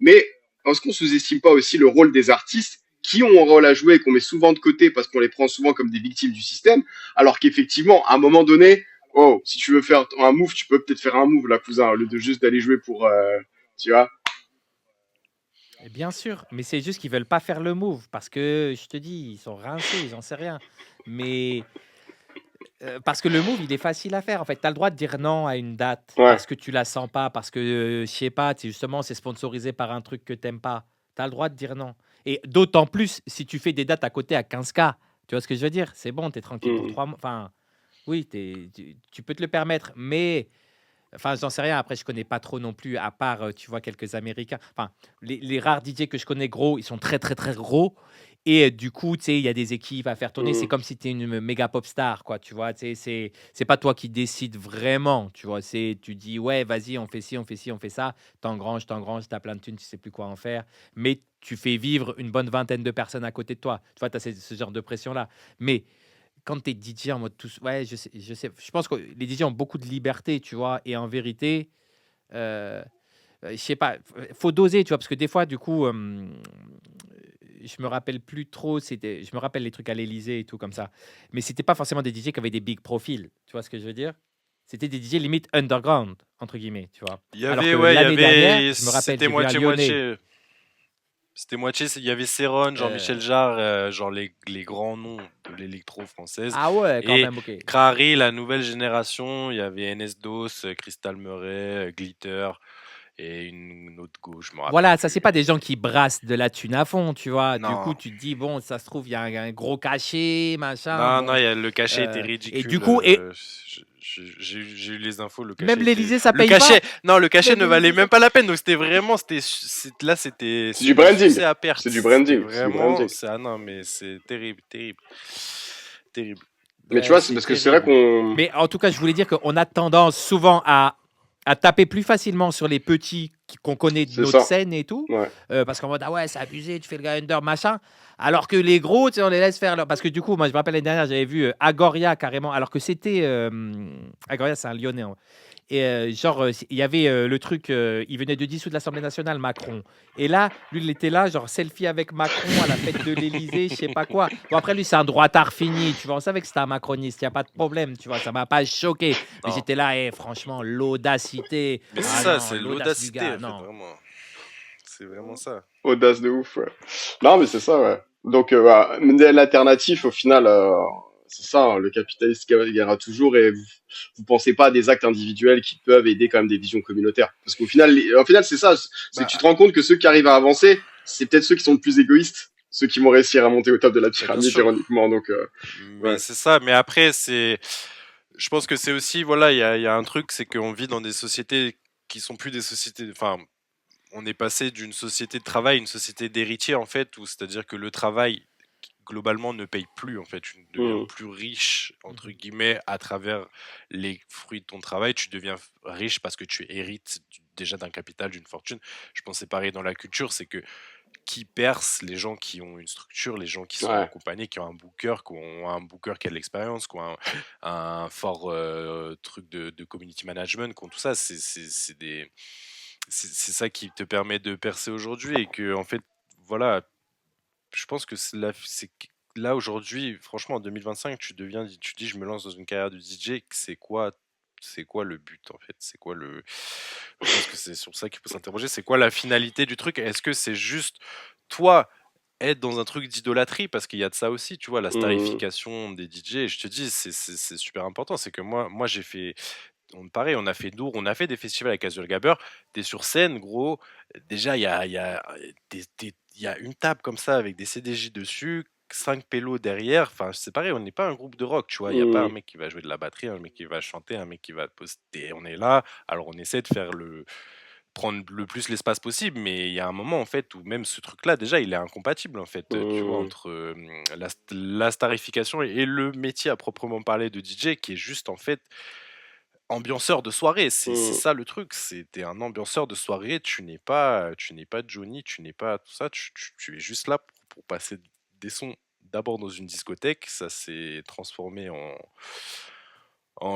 Mais est-ce qu'on sous-estime pas aussi le rôle des artistes qui ont un rôle à jouer et qu'on met souvent de côté parce qu'on les prend souvent comme des victimes du système, alors qu'effectivement, à un moment donné, oh, si tu veux faire un move, tu peux peut-être faire un move, là, cousin, au lieu de juste d'aller jouer pour, tu vois. Et bien sûr, mais c'est juste qu'ils veulent pas faire le move parce que je te dis, ils sont rincés, j'en sais rien. Mais parce que le move, il est facile à faire. En fait, tu as le droit de dire non à une date Ouais. parce que tu la sens pas, parce que je sais pas, justement, c'est sponsorisé par un truc que t'aimes pas. Tu as le droit de dire non. Et d'autant plus si tu fais des dates à côté à 15K. Tu vois ce que je veux dire? C'est bon, tu es tranquille pour Mm. 3 mois. Enfin, oui, tu peux te le permettre, mais enfin, j'en sais rien. Après, je connais pas trop non plus, à part, tu vois, quelques Américains. Enfin, les rares DJ que je connais gros, ils sont très, très, très gros. Et du coup, tu sais, il y a des équipes à faire tourner. C'est Mm. comme si tu es une méga pop star, quoi. Tu vois, tu sais, c'est pas toi qui décides vraiment. Tu vois, tu dis, ouais, vas-y, on fait ci, on fait ci, on fait ça. T'engranges, t'as plein de thunes, tu sais plus quoi en faire. Mais tu fais vivre une bonne vingtaine de personnes à côté de toi. Tu vois, tu as ce genre de pression-là. Mais quand tu es DJ en mode tous, ouais, je sais, je pense que les DJ ont beaucoup de liberté, tu vois, et en vérité, euh, je sais pas, faut doser, tu vois, parce que des fois, du coup, je me rappelle plus trop, je me rappelle les trucs à l'Elysée et tout comme ça, mais c'était pas forcément des DJ qui avaient des big profils, tu vois ce que je veux dire? C'était des DJ limite underground, entre guillemets, tu vois. Il y Alors avait, que ouais, l'année dernière, je me rappelle, c'était j'ai vu un Lyonnais. moitié-moitié. C'était moitié, il y avait Céron, Jean-Michel euh, Jarre, genre les grands noms de l'électro française. Ah ouais, quand Et même, ok. Crary, la nouvelle génération, il y avait NS-DOS, Crystal Murray, Glitter et une autre go, je me rappelle Voilà, ça, c'est plus. pas des gens qui brassent de la thune à fond, tu vois. Du coup, Non, tu te dis, bon, ça se trouve, il y a un gros cachet, machin, non, non, bon. le cachet était Et du ridicule. coup, J'ai eu les infos, le même cachet était. l'Elysée, ça Le paye pas. cachet, non, le cachet Même ne valait l'Elysée, même ça. pas la peine. Donc là, c'était C'est du sucé branding. à perte. C'est du C'était branding. C'est du vraiment, branding. ah non, mais c'est terrible, terrible, terrible. Mais tu Ouais, vois, c'est c'est parce que c'est vrai terrible. qu'on. Mais en tout cas, je voulais dire qu'on a tendance souvent à taper plus facilement sur les petits qu'on connaît de C'est notre ça. scène et tout. Ouais. Parce qu'en mode, ah ouais, c'est abusé, tu fais le gars under, machin. Alors que les gros, tu sais, on les laisse faire. Parce que du coup, moi, je me rappelle l'année dernière, j'avais vu Agoria carrément. Alors que c'était. Agoria, c'est un Lyonnais, hein. Et genre, il y avait le truc, il venait de dissoudre l'Assemblée nationale, Macron. Et là, lui, il était là, genre selfie avec Macron à la fête de l'Élysée, je sais pas quoi. Bon, après, lui, c'est un droitard fini, tu vois. On savait que c'était un macroniste, il n'y a pas de problème, tu vois. Ça m'a pas choqué. Mais Non, j'étais là, et franchement, l'audacité. mais c'est Ah ça, non, c'est l'audace du l'audacité, gars, en fait, non. vraiment. C'est vraiment ça. Audace de ouf, ouais. Non, mais c'est ça, ouais. Donc, voilà. L'alternatif, au final, c'est ça, hein, le capitaliste gagnera toujours et vous pensez pas à des actes individuels qui peuvent aider quand même des visions communautaires. Parce qu'au final, au final, c'est ça, c'est que tu te Bah, rends compte que ceux qui arrivent à avancer, c'est peut-être ceux qui sont le plus égoïstes, ceux qui vont réussir à monter au top de la Mais bien pyramide, sûr. ironiquement. Donc, Mais ouais. c'est ça. Mais après, je pense que c'est aussi, voilà, il y a un truc, c'est qu'on vit dans des sociétés qui sont plus des sociétés. Enfin, on est passé d'une société de travail à une société d'héritier, en fait, où c'est-à-dire que le travail globalement ne paye plus, en fait. Tu deviens Mm. plus riche, entre mhm. guillemets, à travers les fruits de ton travail. Tu deviens riche parce que tu hérites déjà d'un capital, d'une fortune. Je pense que c'est pareil dans la culture, c'est que qui percent les gens qui ont une structure, les gens qui sont Ouais. accompagnés, qui ont un booker qui a de l'expérience, qui ont un fort truc de community management, qui ont tout ça. C'est ça qui te permet de percer aujourd'hui et que en fait, voilà, je pense que là aujourd'hui, franchement, en 2025, tu dis, je me lance dans une carrière de DJ. C'est quoi le but en fait? C'est quoi le Je pense que c'est sur ça qu'il faut s'interroger. C'est quoi la finalité du truc? Est-ce que c'est juste toi? être dans un truc d'idolâtrie parce qu'il y a de ça aussi, tu vois, la Mmh. starification des DJ. Et je te dis, c'est super important. C'est que moi j'ai fait, pareil, on a fait Dour, on a fait des festivals avec Azul Gabber. T'es sur scène, gros. Déjà, il y a une table comme ça avec des CDJ dessus, 5 pélos derrière. Enfin, c'est pareil, on n'est pas un groupe de rock, tu vois. Il n'y a pas un Mmh. mec qui va jouer de la batterie, un mec qui va chanter, un mec qui va poster. On est là, alors on essaie de faire prendre le plus l'espace possible, mais il y a un moment en fait où même ce truc-là, déjà, il est incompatible en fait, tu vois, Mmh. entre la starification et le métier à proprement parler de DJ, qui est juste en fait ambianceur de soirée. C'est Mmh. ça le truc, t'es un ambianceur de soirée. Tu n'es pas Johnny, tu n'es pas tout ça. Tu es juste là pour passer des sons d'abord dans une discothèque. Ça s'est transformé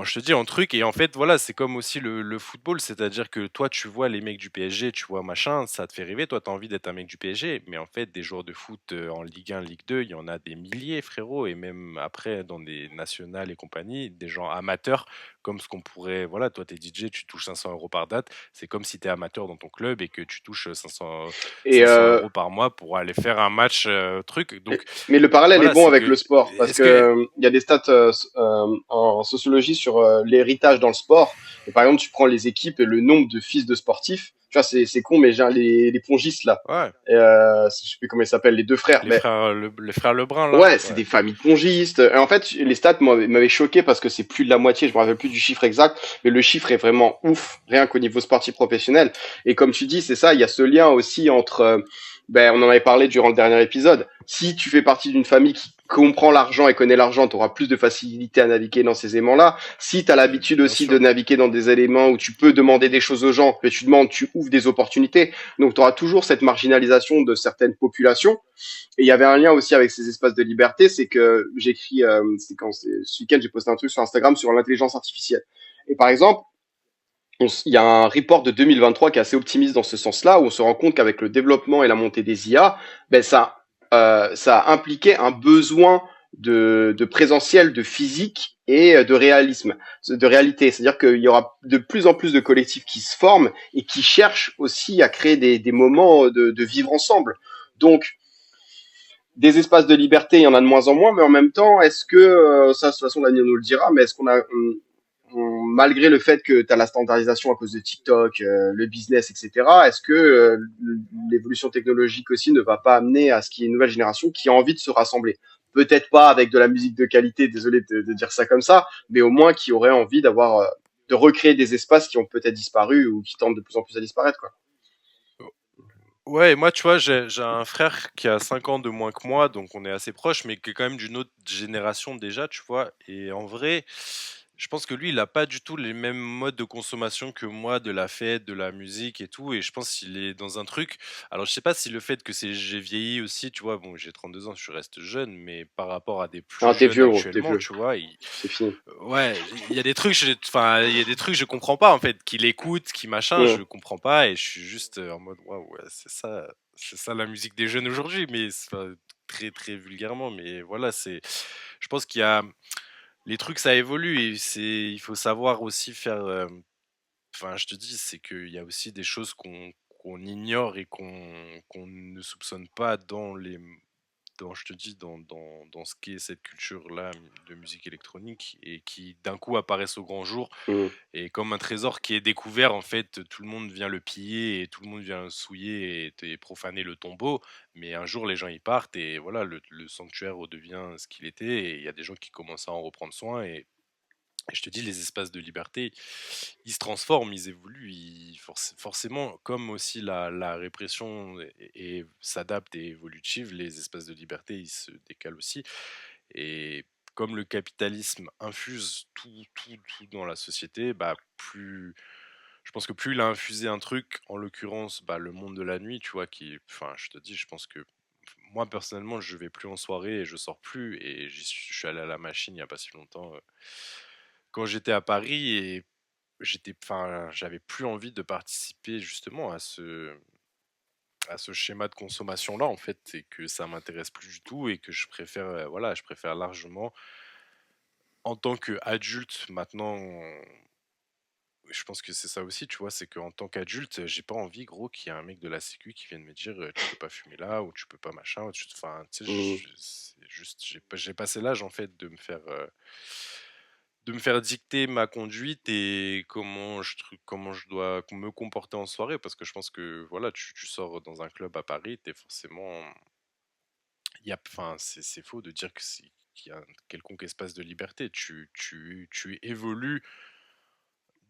je te dis, en truc. Et en fait, voilà, c'est comme aussi le football, c'est-à-dire que toi, tu vois les mecs du PSG, tu vois machin, ça te fait rêver, toi, tu as envie d'être un mec du PSG, mais en fait, des joueurs de foot en Ligue 1, Ligue 2, il y en a des milliers, frérot, et même après, dans des nationales et compagnie, des gens amateurs, comme ce qu'on pourrait, voilà, toi, t'es DJ, tu touches 500 € par date, c'est comme si tu es amateur dans ton club et que tu touches Et 500 € par mois pour aller faire un match, truc. Donc, mais le parallèle est voilà, bon c'est avec le que, sport parce est-ce que que, il y a des stats en sociologie sur l'héritage dans le sport. Et par exemple, tu prends les équipes et le nombre de fils de sportifs. Tu vois, c'est con, mais j'ai les pongistes là. ouais, Et, je sais plus comment ils s'appellent, les deux frères. Mais les frères Lebrun, là, ouais, c'est ouais. des familles de pongistes. Et en fait, les stats m'avaient choqué parce que c'est plus de la moitié. Je me rappelle plus du chiffre exact, mais le chiffre est vraiment ouf, rien qu'au niveau sportif professionnel. Et comme tu dis, c'est ça. Il y a ce lien aussi entre ben, on en avait parlé durant le dernier épisode. Si tu fais partie d'une famille qui comprend l'argent et connaît l'argent, tu auras plus de facilité à naviguer dans ces aimants-là. Si tu as l'habitude Bien aussi de sûr. naviguer dans des éléments où tu peux demander des choses aux gens, mais tu demandes, tu ouvres des opportunités. Donc tu auras toujours cette marginalisation de certaines populations. Et il y avait un lien aussi avec ces espaces de liberté, c'est que j'écris, ce week-end j'ai posté un truc sur Instagram sur l'intelligence artificielle. Et par exemple, il y a un report de 2023 qui est assez optimiste dans ce sens-là, où on se rend compte qu'avec le développement et la montée des IA, ben ça a impliqué un besoin de présentiel, de physique et de réalisme, de réalité. C'est-à-dire qu'il y aura de plus en plus de collectifs qui se forment et qui cherchent aussi à créer des moments de vivre ensemble. Donc, des espaces de liberté, il y en a de moins en moins, mais en même temps, est-ce que, ça, de toute façon, Daniel nous le dira, mais est-ce malgré le fait que tu as la standardisation à cause de TikTok, le business, etc., est-ce que l'évolution technologique aussi ne va pas amener à ce qu'il y ait une nouvelle génération qui a envie de se rassembler? Peut-être pas avec de la musique de qualité, désolé de dire ça comme ça, mais au moins qui aurait envie d'avoir, de recréer des espaces qui ont peut-être disparu ou qui tendent de plus en plus à disparaître, quoi. Ouais, moi, tu vois, j'ai un frère qui a 5 ans de moins que moi, donc on est assez proches, mais qui est quand même d'une autre génération déjà, tu vois. Et en vrai, je pense que lui, il a pas du tout les mêmes modes de consommation que moi, de la fête, de la musique et tout. Et je pense qu'il est dans un truc. Alors, je sais pas si le fait que j'ai vieilli aussi, tu vois, bon, j'ai 32 ans, je reste jeune, mais par rapport à des plus Ah, t'es jeunes vieux, gros, t'es actuellement, vieux. tu vois, C'est fini. ouais, il y a des trucs, enfin, il y a des trucs je comprends pas en fait, qu'il écoute, qui machin, Mmh. je comprends pas et je suis juste en mode waouh, ouais, c'est ça la musique des jeunes aujourd'hui, mais enfin, très très vulgairement, mais voilà, je pense qu'il y a les trucs ça évolue et il faut savoir aussi faire, enfin, je te dis, c'est qu'il y a aussi des choses qu'on ignore et qu'on ne soupçonne pas je te dis, dans ce qu'est cette culture-là de musique électronique et qui d'un coup apparaissent au grand jour Mmh. et comme un trésor qui est découvert, en fait, tout le monde vient le piller et tout le monde vient souiller et profaner le tombeau, mais un jour les gens y partent et voilà, le sanctuaire redevient ce qu'il était et il y a des gens qui commencent à en reprendre soin et je te dis, les espaces de liberté, ils se transforment, ils évoluent, forcément, comme aussi la répression s'adapte et évolutive, les espaces de liberté, ils se décalent aussi. Et comme le capitalisme infuse tout dans la société, bah, je pense que plus il a infusé un truc, en l'occurrence, bah, le monde de la nuit, tu vois, enfin, je te dis, je pense que moi, personnellement, je vais plus en soirée et je sors plus. Et je suis allé à la machine il y a pas si longtemps. Quand j'étais à Paris et enfin, j'avais plus envie de participer justement à ce schéma de consommation là en fait et que ça m'intéresse plus du tout et que je préfère voilà, je préfère largement en tant qu'adulte maintenant je pense que c'est ça aussi, tu vois, c'est qu'en tant qu'adulte, j'ai pas envie, gros, qu'il y ait un mec de la sécu qui vienne me dire tu peux pas fumer là, ou tu peux pas machin, ou enfin, tu sais, Mm. c'est juste, j'ai passé l'âge en fait de me faire dicter ma conduite et comment je dois me comporter en soirée, parce que je pense que voilà, tu sors dans un club à Paris, t'es forcément, enfin, c'est faux de dire qu'il y a un quelconque espace de liberté. Tu évolues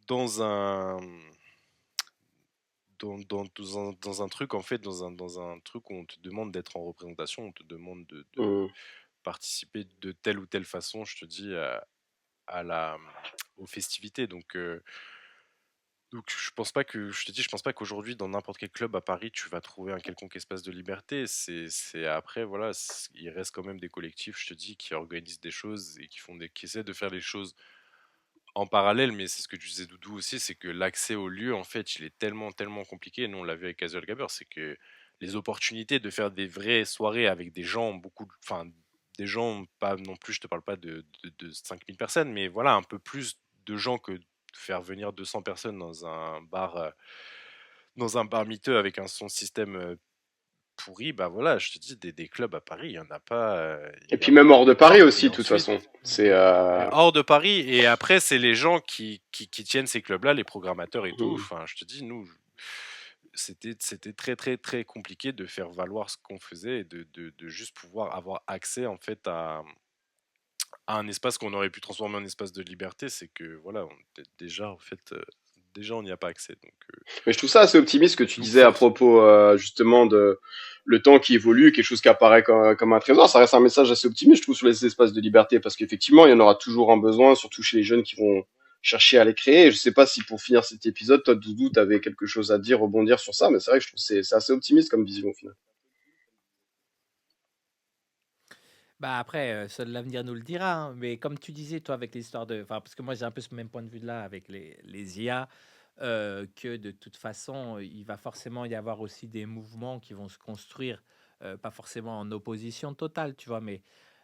dans un dans un truc, en fait, dans un truc où on te demande d'être en représentation, on te demande de Mm. participer de telle ou telle façon, je te dis, à la, aux festivités. Donc je pense pas que, je te dis, je pense pas qu'aujourd'hui, dans n'importe quel club à Paris, tu vas trouver un quelconque espace de liberté. C'est après, voilà, il reste quand même des collectifs, je te dis, qui organisent des choses et qui essaient de faire les choses en parallèle, mais c'est ce que tu disais, Doudou, aussi, c'est que l'accès au lieu, en fait, il est tellement, tellement compliqué. Nous, on l'a vu avec Casual Gabber, c'est que les opportunités de faire des vraies soirées avec des gens, enfin, des gens, pas non plus, je te parle pas de 5000 personnes, mais voilà, un peu plus de gens que de faire venir 200 personnes dans un bar miteux avec un son système pourri. Bah voilà, je te dis, des clubs à Paris, il y en a pas, Et il y puis en a même pas hors de des Paris tonnes. aussi, Et de toute ensuite, façon. C'est hors de Paris, et après, c'est les gens qui tiennent ces clubs-là, les programmateurs et tout. mm. Enfin, je te dis, nous, c'était très, très, très compliqué de faire valoir ce qu'on faisait et de juste pouvoir avoir accès, en fait, à un espace qu'on aurait pu transformer en espace de liberté. C'est que, voilà, déjà, en fait, déjà, on n'y a pas accès. Mais je trouve ça assez optimiste ce que tu Donc disais à force. propos justement de le temps qui évolue, quelque chose qui apparaît comme un trésor. Ça reste un message assez optimiste, je trouve, sur les espaces de liberté, parce qu'effectivement, il y en aura toujours un besoin, surtout chez les jeunes qui vont chercher à les créer. Et je sais pas si pour finir cet épisode, toi, Doudou, t'avais quelque chose à dire, rebondir sur ça, mais c'est vrai que je trouve que c'est assez optimiste comme vision au final. Bah après, seul l'avenir nous le dira, hein. Mais comme tu disais, toi, avec l'histoire de. Enfin, parce que moi, j'ai un peu ce même point de vue-là avec les IA, que de toute façon, il va forcément y avoir aussi des mouvements qui vont se construire, pas forcément en opposition totale, tu vois. Mais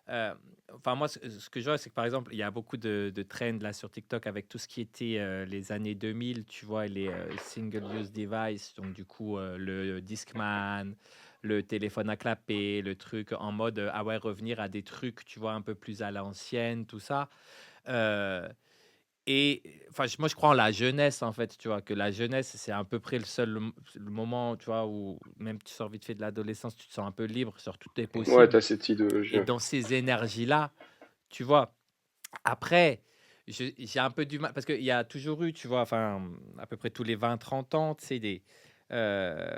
euh, enfin, moi, ce que je vois, c'est que par exemple, il y a beaucoup de trends là sur TikTok avec tout ce qui était les années 2000, tu vois, les single-use device, donc du coup, le Discman, le téléphone à clapper, le truc en mode ah ouais, revenir à des trucs, tu vois, un peu plus à l'ancienne, tout ça. Euh, et enfin, moi, je crois en la jeunesse, en fait, tu vois, que la jeunesse, c'est à peu près le seul le moment, tu vois, où même tu sors vite fait de l'adolescence, tu te sens un peu libre sur tout est Ouais, possible. t'as cette idéologie. Et Ouais. dans ces énergies-là, tu vois, après, j'ai un peu du mal, parce qu'il y a toujours eu, tu vois, enfin, à peu près tous les 20 30 ans, tu sais, des. euh,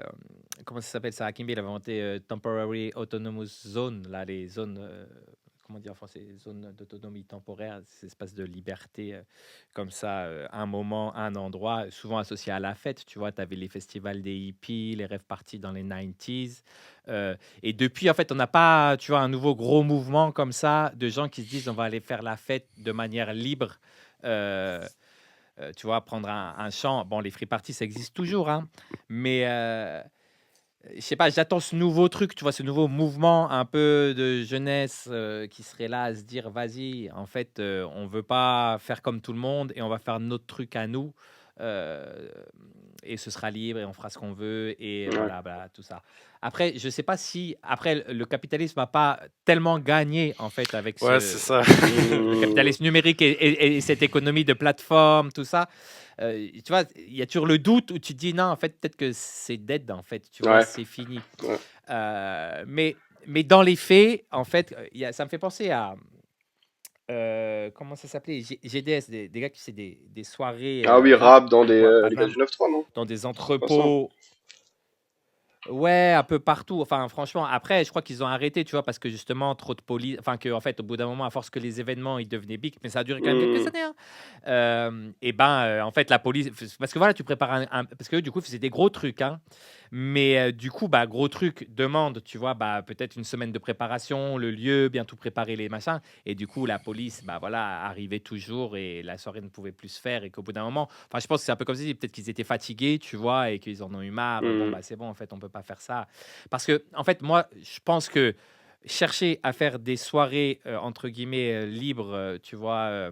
Comment ça s'appelle ça? Akimbe, il avait inventé Temporary Autonomous Zone, là, les zones. Comment dire en français? Zones d'autonomie temporaire, ces espaces de liberté, comme ça, un moment, un endroit, souvent associé à la fête. Tu vois, tu avais les festivals des hippies, les rêves parties dans les 90s. Et depuis, en fait, on n'a pas, tu vois, un nouveau gros mouvement comme ça de gens qui se disent on va aller faire la fête de manière libre. euh, Tu vois, prendre un champ. Bon, les free parties, ça existe toujours, hein, mais je sais pas, j'attends ce nouveau truc, tu vois, ce nouveau mouvement un peu de jeunesse qui serait là à se dire vas-y, en fait, on veut pas faire comme tout le monde et on va faire notre truc à nous. euh, et ce sera libre et on fera ce qu'on veut et Ouais. voilà, voilà, tout ça. Après, je sais pas si après le capitalisme n'a pas tellement gagné en fait avec Ouais, c'est ça. le Mm. capitalisme numérique et cette économie de plateforme, tout ça. Tu vois, il y a toujours le doute où tu te dis non, en fait, peut-être que c'est dead, en fait, tu vois, Ouais. c'est fini. Ouais. Mais dans les faits, en fait, ça me fait penser à comment ça s'appelait? GDS, des gars qui faisaient des soirées Ah oui, rap, rap dans tu vois, les gars du 9-3, non? dans des C'est pas ça. entrepôts. Ouais, un peu partout. Enfin, franchement, après, je crois qu'ils ont arrêté, tu vois, parce que justement, trop de police. Enfin, que, en fait, au bout d'un moment, à force que les événements, ils devenaient big, mais ça a duré quand même quelques Mm. années, hein. Et ben, en fait, la police. Parce que voilà, tu prépares parce que du coup, ils faisaient des gros trucs, hein. Mais du coup, bah, gros truc demande, tu vois, bah, peut-être une semaine de préparation, le lieu, bien tout préparer, les machins. Et du coup, la police, bah voilà, arrivait toujours et la soirée ne pouvait plus se faire. Et qu'au bout d'un moment, enfin, je pense que c'est un peu comme si peut-être qu'ils étaient fatigués, tu vois, et qu'ils en ont eu marre. Bon, Mm. bah, c'est bon, en fait, on peut pas faire ça. Parce que, en fait, moi, je pense que. chercher à faire des soirées, entre guillemets, libres, tu vois,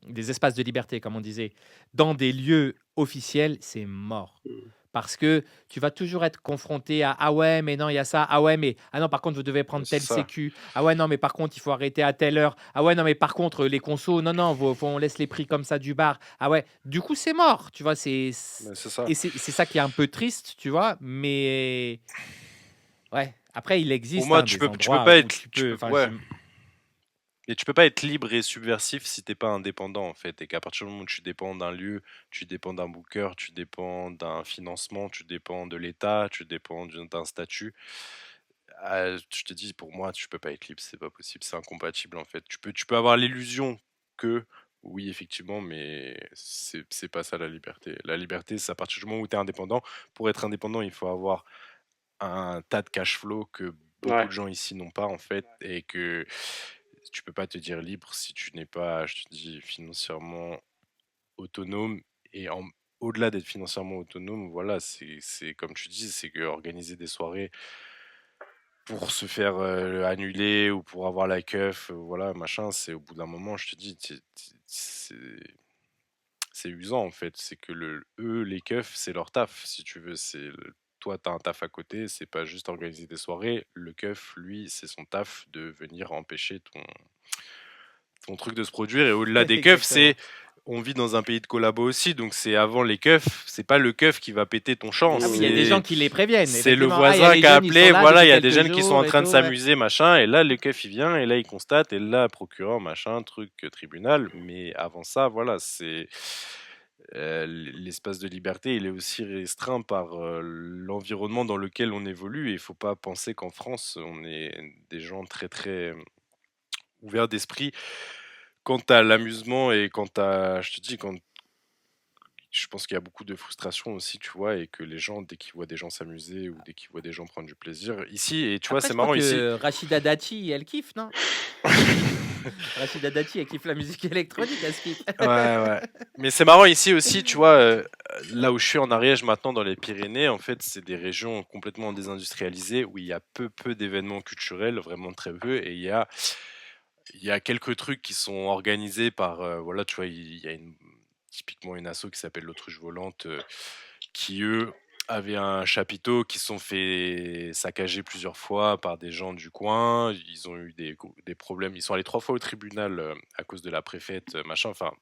des espaces de liberté, comme on disait, dans des lieux officiels, c'est mort. Mm. Parce que tu vas toujours être confronté à: «Ah ouais, mais non, il y a ça. Ah ouais, mais ah non, par contre, vous devez Ouais, prendre c'est telle ça. sécu. Ah ouais, non, mais par contre, il faut arrêter à telle heure. Ah ouais, non, mais par contre, les consos, non, non, faut on laisse les prix comme ça du bar. Ah ouais». Du coup, c'est mort, tu vois? Mais c'est ça. Et c'est ça qui est un peu triste, tu vois? Mais ouais, après, il Pour existe, moi, hein, tu des peux, tu peux endroits pas où être, tu tu peux, peux, enfin, ouais. Et tu peux pas être libre et subversif si t'es pas indépendant en fait. Et qu'à partir du moment où tu dépends d'un lieu, tu dépends d'un booker, tu dépends d'un financement, tu dépends de l'État, tu dépends d'un statut. Je te dis, pour moi, tu peux pas être libre, c'est pas possible, c'est incompatible en fait. Tu peux avoir l'illusion que, oui, effectivement, mais c'est pas ça la liberté. La liberté, c'est à partir du moment où tu es indépendant. Pour être indépendant, il faut avoir un tas de cash flow que beaucoup Ouais. de gens ici n'ont pas en fait, et que tu peux pas te dire libre si tu n'es pas, je te dis, financièrement autonome. Et au-delà d'être financièrement autonome, voilà, c'est comme tu dis, c'est que organiser des soirées pour se faire annuler ou pour avoir la keuf, voilà, machin, c'est au bout d'un moment, je te dis, c'est usant en fait. C'est que eux, les keufs, c'est leur taf, si tu veux. Toi, t'as un taf à côté, c'est pas juste organiser des soirées. Le keuf, lui, c'est son taf de venir empêcher ton truc de se produire. Et au-delà des keufs, exactement. on vit dans un pays de collabo aussi, donc c'est avant les keufs, c'est pas le keuf qui va péter ton champ, Ah oui, il y a des Mm. gens qui les préviennent, c'est le effectivement. «Ah, il y a voisin les qui a jeunes, ils sont appelé, là voilà, depuis il y a des quelques jeunes qui sont en jours et train de tout», ouais. s'amuser, machin, et là, le keuf, il vient, et là, il constate, et là, procureur, machin, truc, tribunal. Mais avant ça, voilà, l'espace de liberté, il est aussi restreint par l'environnement dans lequel on évolue, et il faut pas penser qu'en France, on est des gens très, très ouverts d'esprit quant à l'amusement, et quant à, je te dis, je pense qu'il y a beaucoup de frustration aussi, tu vois, et que les gens, dès qu'ils voient des gens s'amuser ou dès qu'ils voient des gens prendre du plaisir, ici, et tu vois, Après, c'est je crois marrant ici. que Rachida Dati, elle kiffe, non? Rachida Dati, elle kiffe la musique électronique, elle se kiffe. Ouais, ouais. Mais c'est marrant ici aussi, tu vois, là où je suis en Ariège maintenant, dans les Pyrénées, en fait, c'est des régions complètement désindustrialisées où il y a peu d'événements culturels, vraiment très peu, et il y a quelques trucs qui sont organisés par, voilà, tu vois, il y a typiquement une asso qui s'appelle l'Autruche Volante, qui eux avaient un chapiteau qui se sont fait saccager plusieurs fois par des gens du coin. Ils ont eu des problèmes. Ils sont allés 3 fois au tribunal à cause de la préfète, machin. Enfin,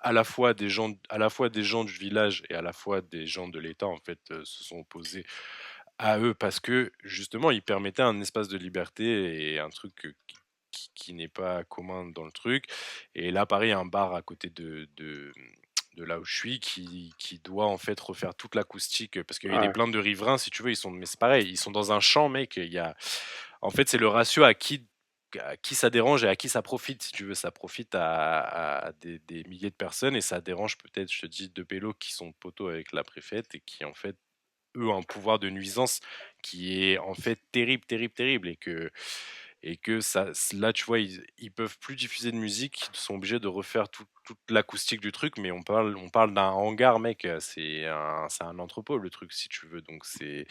à la fois des gens du village et à la fois des gens de l'État en fait se sont opposés à eux parce que justement ils permettaient un espace de liberté et un truc qui n'est pas commun dans le truc. Et là, pareil, un bar à côté de là où je suis qui doit en fait refaire toute l'acoustique parce qu'il y a Ouais. plein de riverains, si tu veux, mais c'est pareil, ils sont dans un champ, mec. En fait, c'est le ratio à qui ça dérange et à qui ça profite, si tu veux. Ça profite à des milliers de personnes et ça dérange peut-être, je te dis, deux pélos qui sont poteaux avec la préfète et qui, en fait, eux, ont un pouvoir de nuisance qui est, en fait, terrible, terrible, terrible. Et que ça, là, tu vois, ils peuvent plus diffuser de musique, ils sont obligés de refaire toute l'acoustique du truc, mais on parle d'un hangar, mec, c'est un entrepôt, le truc, si tu veux. Donc, c'est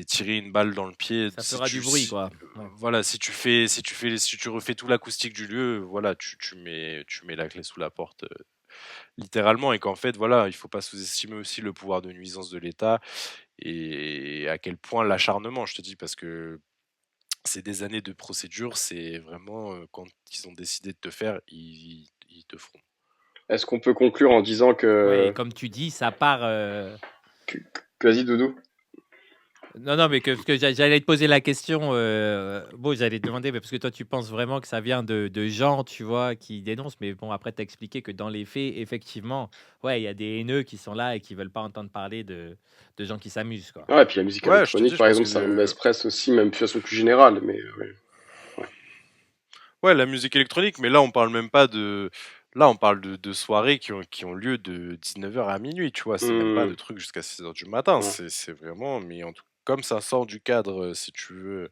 tirer une balle dans le pied. Ça fera du bruit, quoi. Ouais. Voilà, si tu refais tout l'acoustique du lieu, voilà, tu mets la clé sous la porte, littéralement. Et qu'en fait, voilà, il faut pas sous-estimer aussi le pouvoir de nuisance de l'État et à quel point l'acharnement, je te dis, parce que c'est des années de procédure, c'est vraiment quand ils ont décidé de te faire, ils te feront. Est-ce qu'on peut conclure en disant Ouais, et comme tu dis, ça part. que- vas-y, Doudou. Non, non, mais parce que j'allais te poser la question. Bon, j'allais te demander, mais parce que toi, tu penses vraiment que ça vient de gens, tu vois, qui dénoncent. Mais bon, après, t'as expliqué que dans les faits, effectivement, ouais, il y a des haineux qui sont là et qui veulent pas entendre parler de gens qui s'amusent, quoi. Ouais, et puis la musique Ouais, je te électronique, dis, je par pense exemple, que c'est un mauvaise presse aussi, même de façon plus générale. Mais ouais. ouais, la musique électronique, mais là on parle même pas de. Là on parle de soirées qui ont lieu de 19h à minuit, tu vois, c'est même pas de Hmm, trucs jusqu'à 6h du matin, ouais. c'est vraiment. Mais comme ça sort du cadre, si tu veux,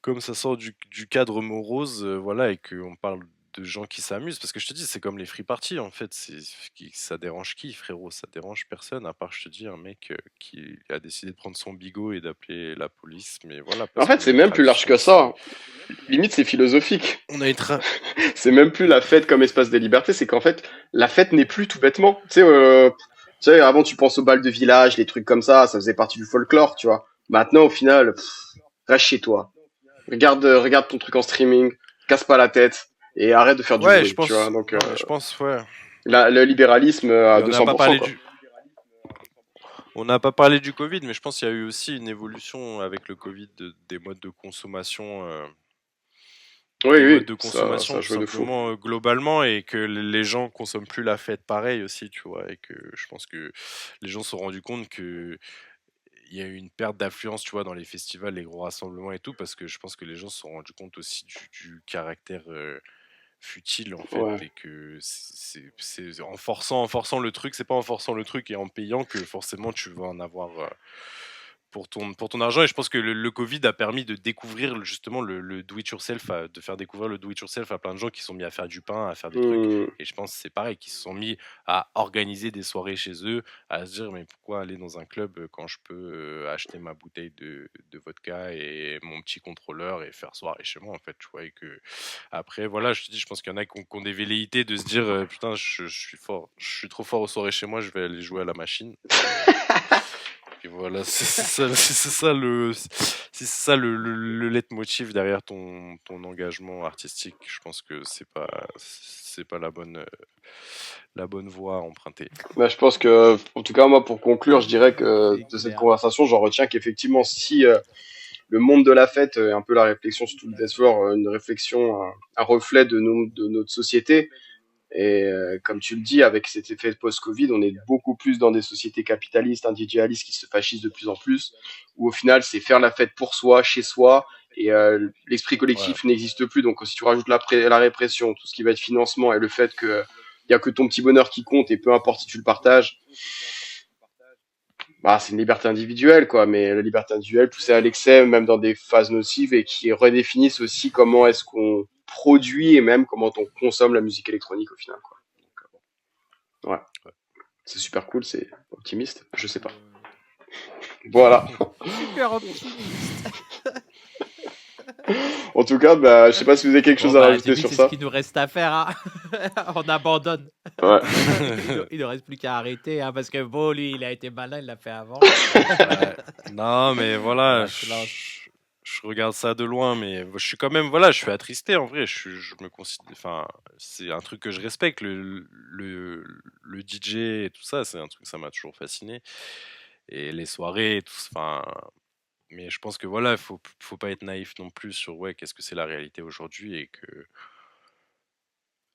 comme ça sort du cadre morose, voilà, et qu'on parle de gens qui s'amusent. Parce que je te dis, c'est comme les free parties, en fait. Ça dérange qui, frérot? Ça dérange personne, à part, je te dis, un mec qui a décidé de prendre son bigot et d'appeler la police. Mais voilà, En parce fait, qu'on a c'est une même plus large tradition que ici. ça. Limite, c'est philosophique. On a une tra... C'est même plus la fête comme espace de liberté, c'est qu'en fait, la fête n'est plus tout bêtement. Tu sais, avant, tu penses au bal de village, les trucs comme ça faisait partie du folklore, tu vois. Maintenant, au final, reste chez toi. Regarde ton truc en streaming, casse pas la tête et arrête de faire du Ouais, je bruit, tu vois. pense. Donc, Non, mais je pense, ouais. le libéralisme à Mais on n'a pas 200%, parlé quoi. du. On n'a pas parlé du Covid, mais je pense qu'il y a eu aussi une évolution avec le Covid des modes de consommation. Oui, Des modes oui, de ça consommation a tout joué de fou. simplement globalement et que les gens consomment plus la fête pareil aussi, tu vois, et que je pense que les gens se sont rendus compte que il y a eu une perte d'affluence, tu vois, dans les festivals, les gros rassemblements et tout, parce que je pense que les gens se sont rendus compte aussi du caractère futile en fait, Ouais. et que c'est en forçant le truc, c'est pas en forçant le truc et en payant que forcément tu vas en avoir pour ton argent. Et je pense que le Covid a permis de découvrir justement le do-it-yourself, de faire découvrir le do-it-yourself à plein de gens qui sont mis à faire du pain, à faire des trucs. Hmm. Et je pense que c'est pareil, qui se sont mis à organiser des soirées chez eux, à se dire mais pourquoi aller dans un club quand je peux acheter ma bouteille de vodka et mon petit contrôleur et faire soirée chez moi en fait, tu vois. Et que après voilà, je te dis, je pense qu'il y en a qui ont des velléités de se dire putain je suis fort, je suis trop fort aux soirées chez moi, je vais aller jouer à la machine. Et voilà, c'est ça le leitmotiv derrière ton engagement artistique. Je pense que c'est pas la bonne voie à emprunter. Bah, je pense que, en tout cas, moi, pour conclure, je dirais que C'est de cette clair. conversation, j'en retiens qu'effectivement, si le monde de la fête est un peu la réflexion sur tout le dance floor, une réflexion, un reflet de notre société, et comme tu le dis, avec cet effet post-Covid, on est beaucoup plus dans des sociétés capitalistes, individualistes qui se fascisent de plus en plus, où au final, c'est faire la fête pour soi, chez soi, et l'esprit Ouais. collectif n'existe plus. Donc, si tu rajoutes la répression, tout ce qui va être financement, et le fait que il y a que ton petit bonheur qui compte, et peu importe si tu le partages, bah, c'est une liberté individuelle, quoi. Mais la liberté individuelle poussée à l'excès, même dans des phases nocives, et qui redéfinissent aussi comment est-ce qu'on produit et même comment on consomme la musique électronique au final, quoi. Ouais. C'est super cool, c'est optimiste, je sais pas. Voilà. Super optimiste. En tout cas, bah, je sais pas si vous avez quelque Bon, chose à bah, rajouter David, sur c'est ce ça. qu'il nous reste à faire, hein. On abandonne. Ouais. Il ne reste plus qu'à arrêter, hein, parce que bon, lui, il a été malin, il l'a fait avant. Ouais. Non, mais voilà, Voilà, tu lances. je regarde ça de loin, mais je suis quand même, voilà, je suis attristé en vrai. Je me considère, enfin, c'est un truc que je respecte, le DJ et tout ça, c'est un truc, ça m'a toujours fasciné. Et les soirées, et tout, enfin, mais je pense que voilà, faut pas être naïf non plus sur ouais, qu'est-ce que c'est la réalité aujourd'hui et que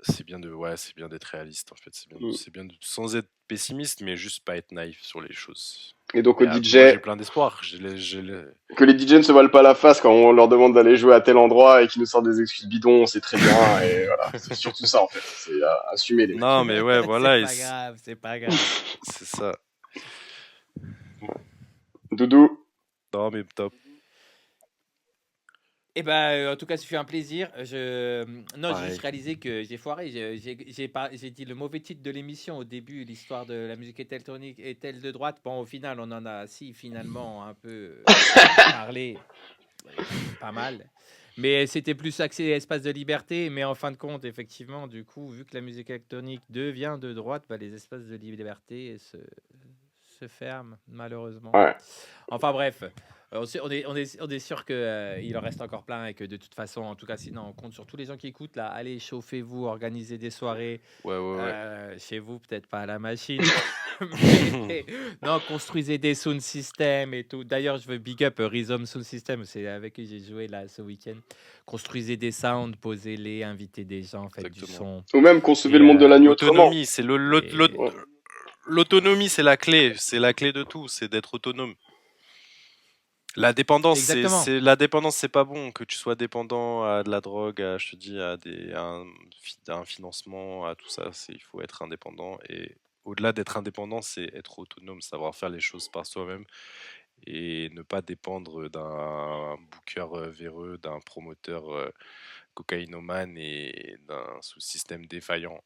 c'est bien d'être réaliste en fait, c'est bien sans être pessimiste, mais juste pas être naïf sur les choses. Et donc Et aux moi j'ai DJ, plein d'espoir. que les DJ ne se voilent pas la face quand on leur demande d'aller jouer à tel endroit et qu'ils nous sortent des excuses bidons, c'est très bien. Et voilà, c'est surtout ça en fait. C'est assumer les mecs. Non mais ouais C'est voilà, pas grave, c'est pas grave. c'est ça. Doudou, Non mais top. Eh ben, en tout cas, ça fait un plaisir. Non, j'ai juste Pareil. réalisé que j'ai foiré. J'ai dit le mauvais titre de l'émission au début. L'histoire de la musique électronique est-elle de droite? Bon, au final, on en a, si, finalement, un peu parlé. Pas mal. Mais c'était plus axé espace de liberté. Mais en fin de compte, effectivement, du coup, vu que la musique électronique devient de droite, bah, les espaces de liberté se ferment, malheureusement. ouais. Enfin bref, on est sûr que, il en reste encore plein et que de toute façon, en tout cas, sinon, on compte sur tous les gens qui écoutent là. Allez, chauffez-vous, organisez des soirées Ouais. chez vous, peut-être pas à la machine. Mais non, construisez des sound systems et tout. D'ailleurs, je veux big up Rhizome Sound System, c'est avec qui j'ai joué là ce week-end. Construisez des sounds, posez-les, invitez des gens, faites du Exactement. son. Ou même concevez Et, le monde de la nuit autrement. L'autonomie, et- Ouais. l'autonomie, c'est la clé de tout, c'est d'être autonome. La dépendance, exactement. la dépendance, c'est pas bon. Que tu sois dépendant à de la drogue, je te dis, à un financement, à tout ça, il faut être indépendant. Et au-delà d'être indépendant, c'est être autonome, savoir faire les choses par soi-même et ne pas dépendre d'un booker véreux, d'un promoteur cocaïnomane et d'un sous-système défaillant.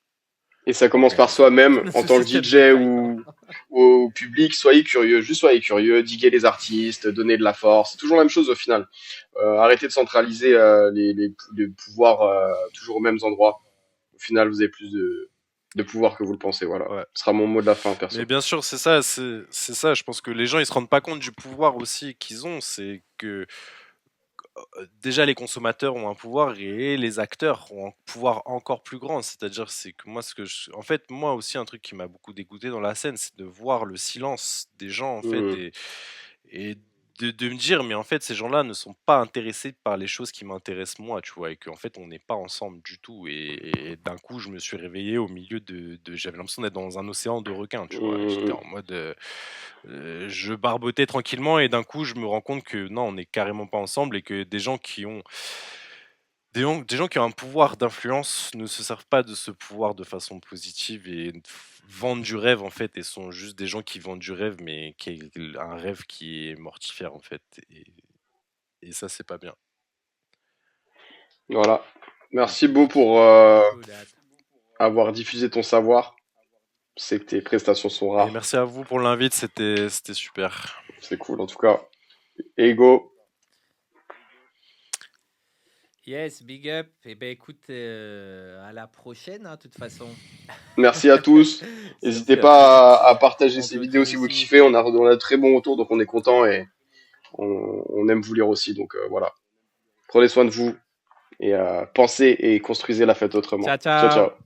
Et ça commence par soi-même, en tant que DJ ou au public, soyez curieux, juste soyez curieux, diguez les artistes, donnez de la force, c'est toujours la même chose au final. Arrêtez de centraliser les pouvoirs toujours aux mêmes endroits. Au final, vous avez plus de pouvoir que vous le pensez, voilà. Ouais. Ce sera mon mot de la fin, perso. Mais bien sûr, c'est ça. Je pense que les gens, ils se rendent pas compte du pouvoir aussi qu'ils ont. C'est que déjà les consommateurs ont un pouvoir et les acteurs ont un pouvoir encore plus grand. C'est-à-dire, c'est que moi, en fait, moi aussi, un truc qui m'a beaucoup dégoûté dans la scène, c'est de voir le silence des gens, en fait, et de me dire, mais en fait, ces gens-là ne sont pas intéressés par les choses qui m'intéressent moi, tu vois, et qu'en fait, on n'est pas ensemble du tout. Et d'un coup, je me suis réveillé au milieu j'avais l'impression d'être dans un océan de requins, tu vois. J'étais en mode, je barbotais tranquillement et d'un coup, je me rends compte que non, on n'est carrément pas ensemble et que des gens qui ont un pouvoir d'influence ne se servent pas de ce pouvoir de façon positive et vendent du rêve en fait et sont juste des gens qui vendent du rêve mais qui est un rêve qui est mortifère en fait et ça c'est pas bien. Voilà. Merci Beau pour avoir diffusé ton savoir. C'est que tes prestations sont Et rares. merci à vous pour l'invite, c'était super. C'est cool en tout cas. Ego. Yes, big up. Et ben écoute, à la prochaine, de toute façon. Merci à tous. N'hésitez pas à partager ces vidéos si vous aussi. kiffez. On a de très bons retours, donc on est content et on aime vous lire aussi. Donc voilà. Prenez soin de vous et pensez et construisez la fête autrement. Ciao, ciao. Ciao, ciao.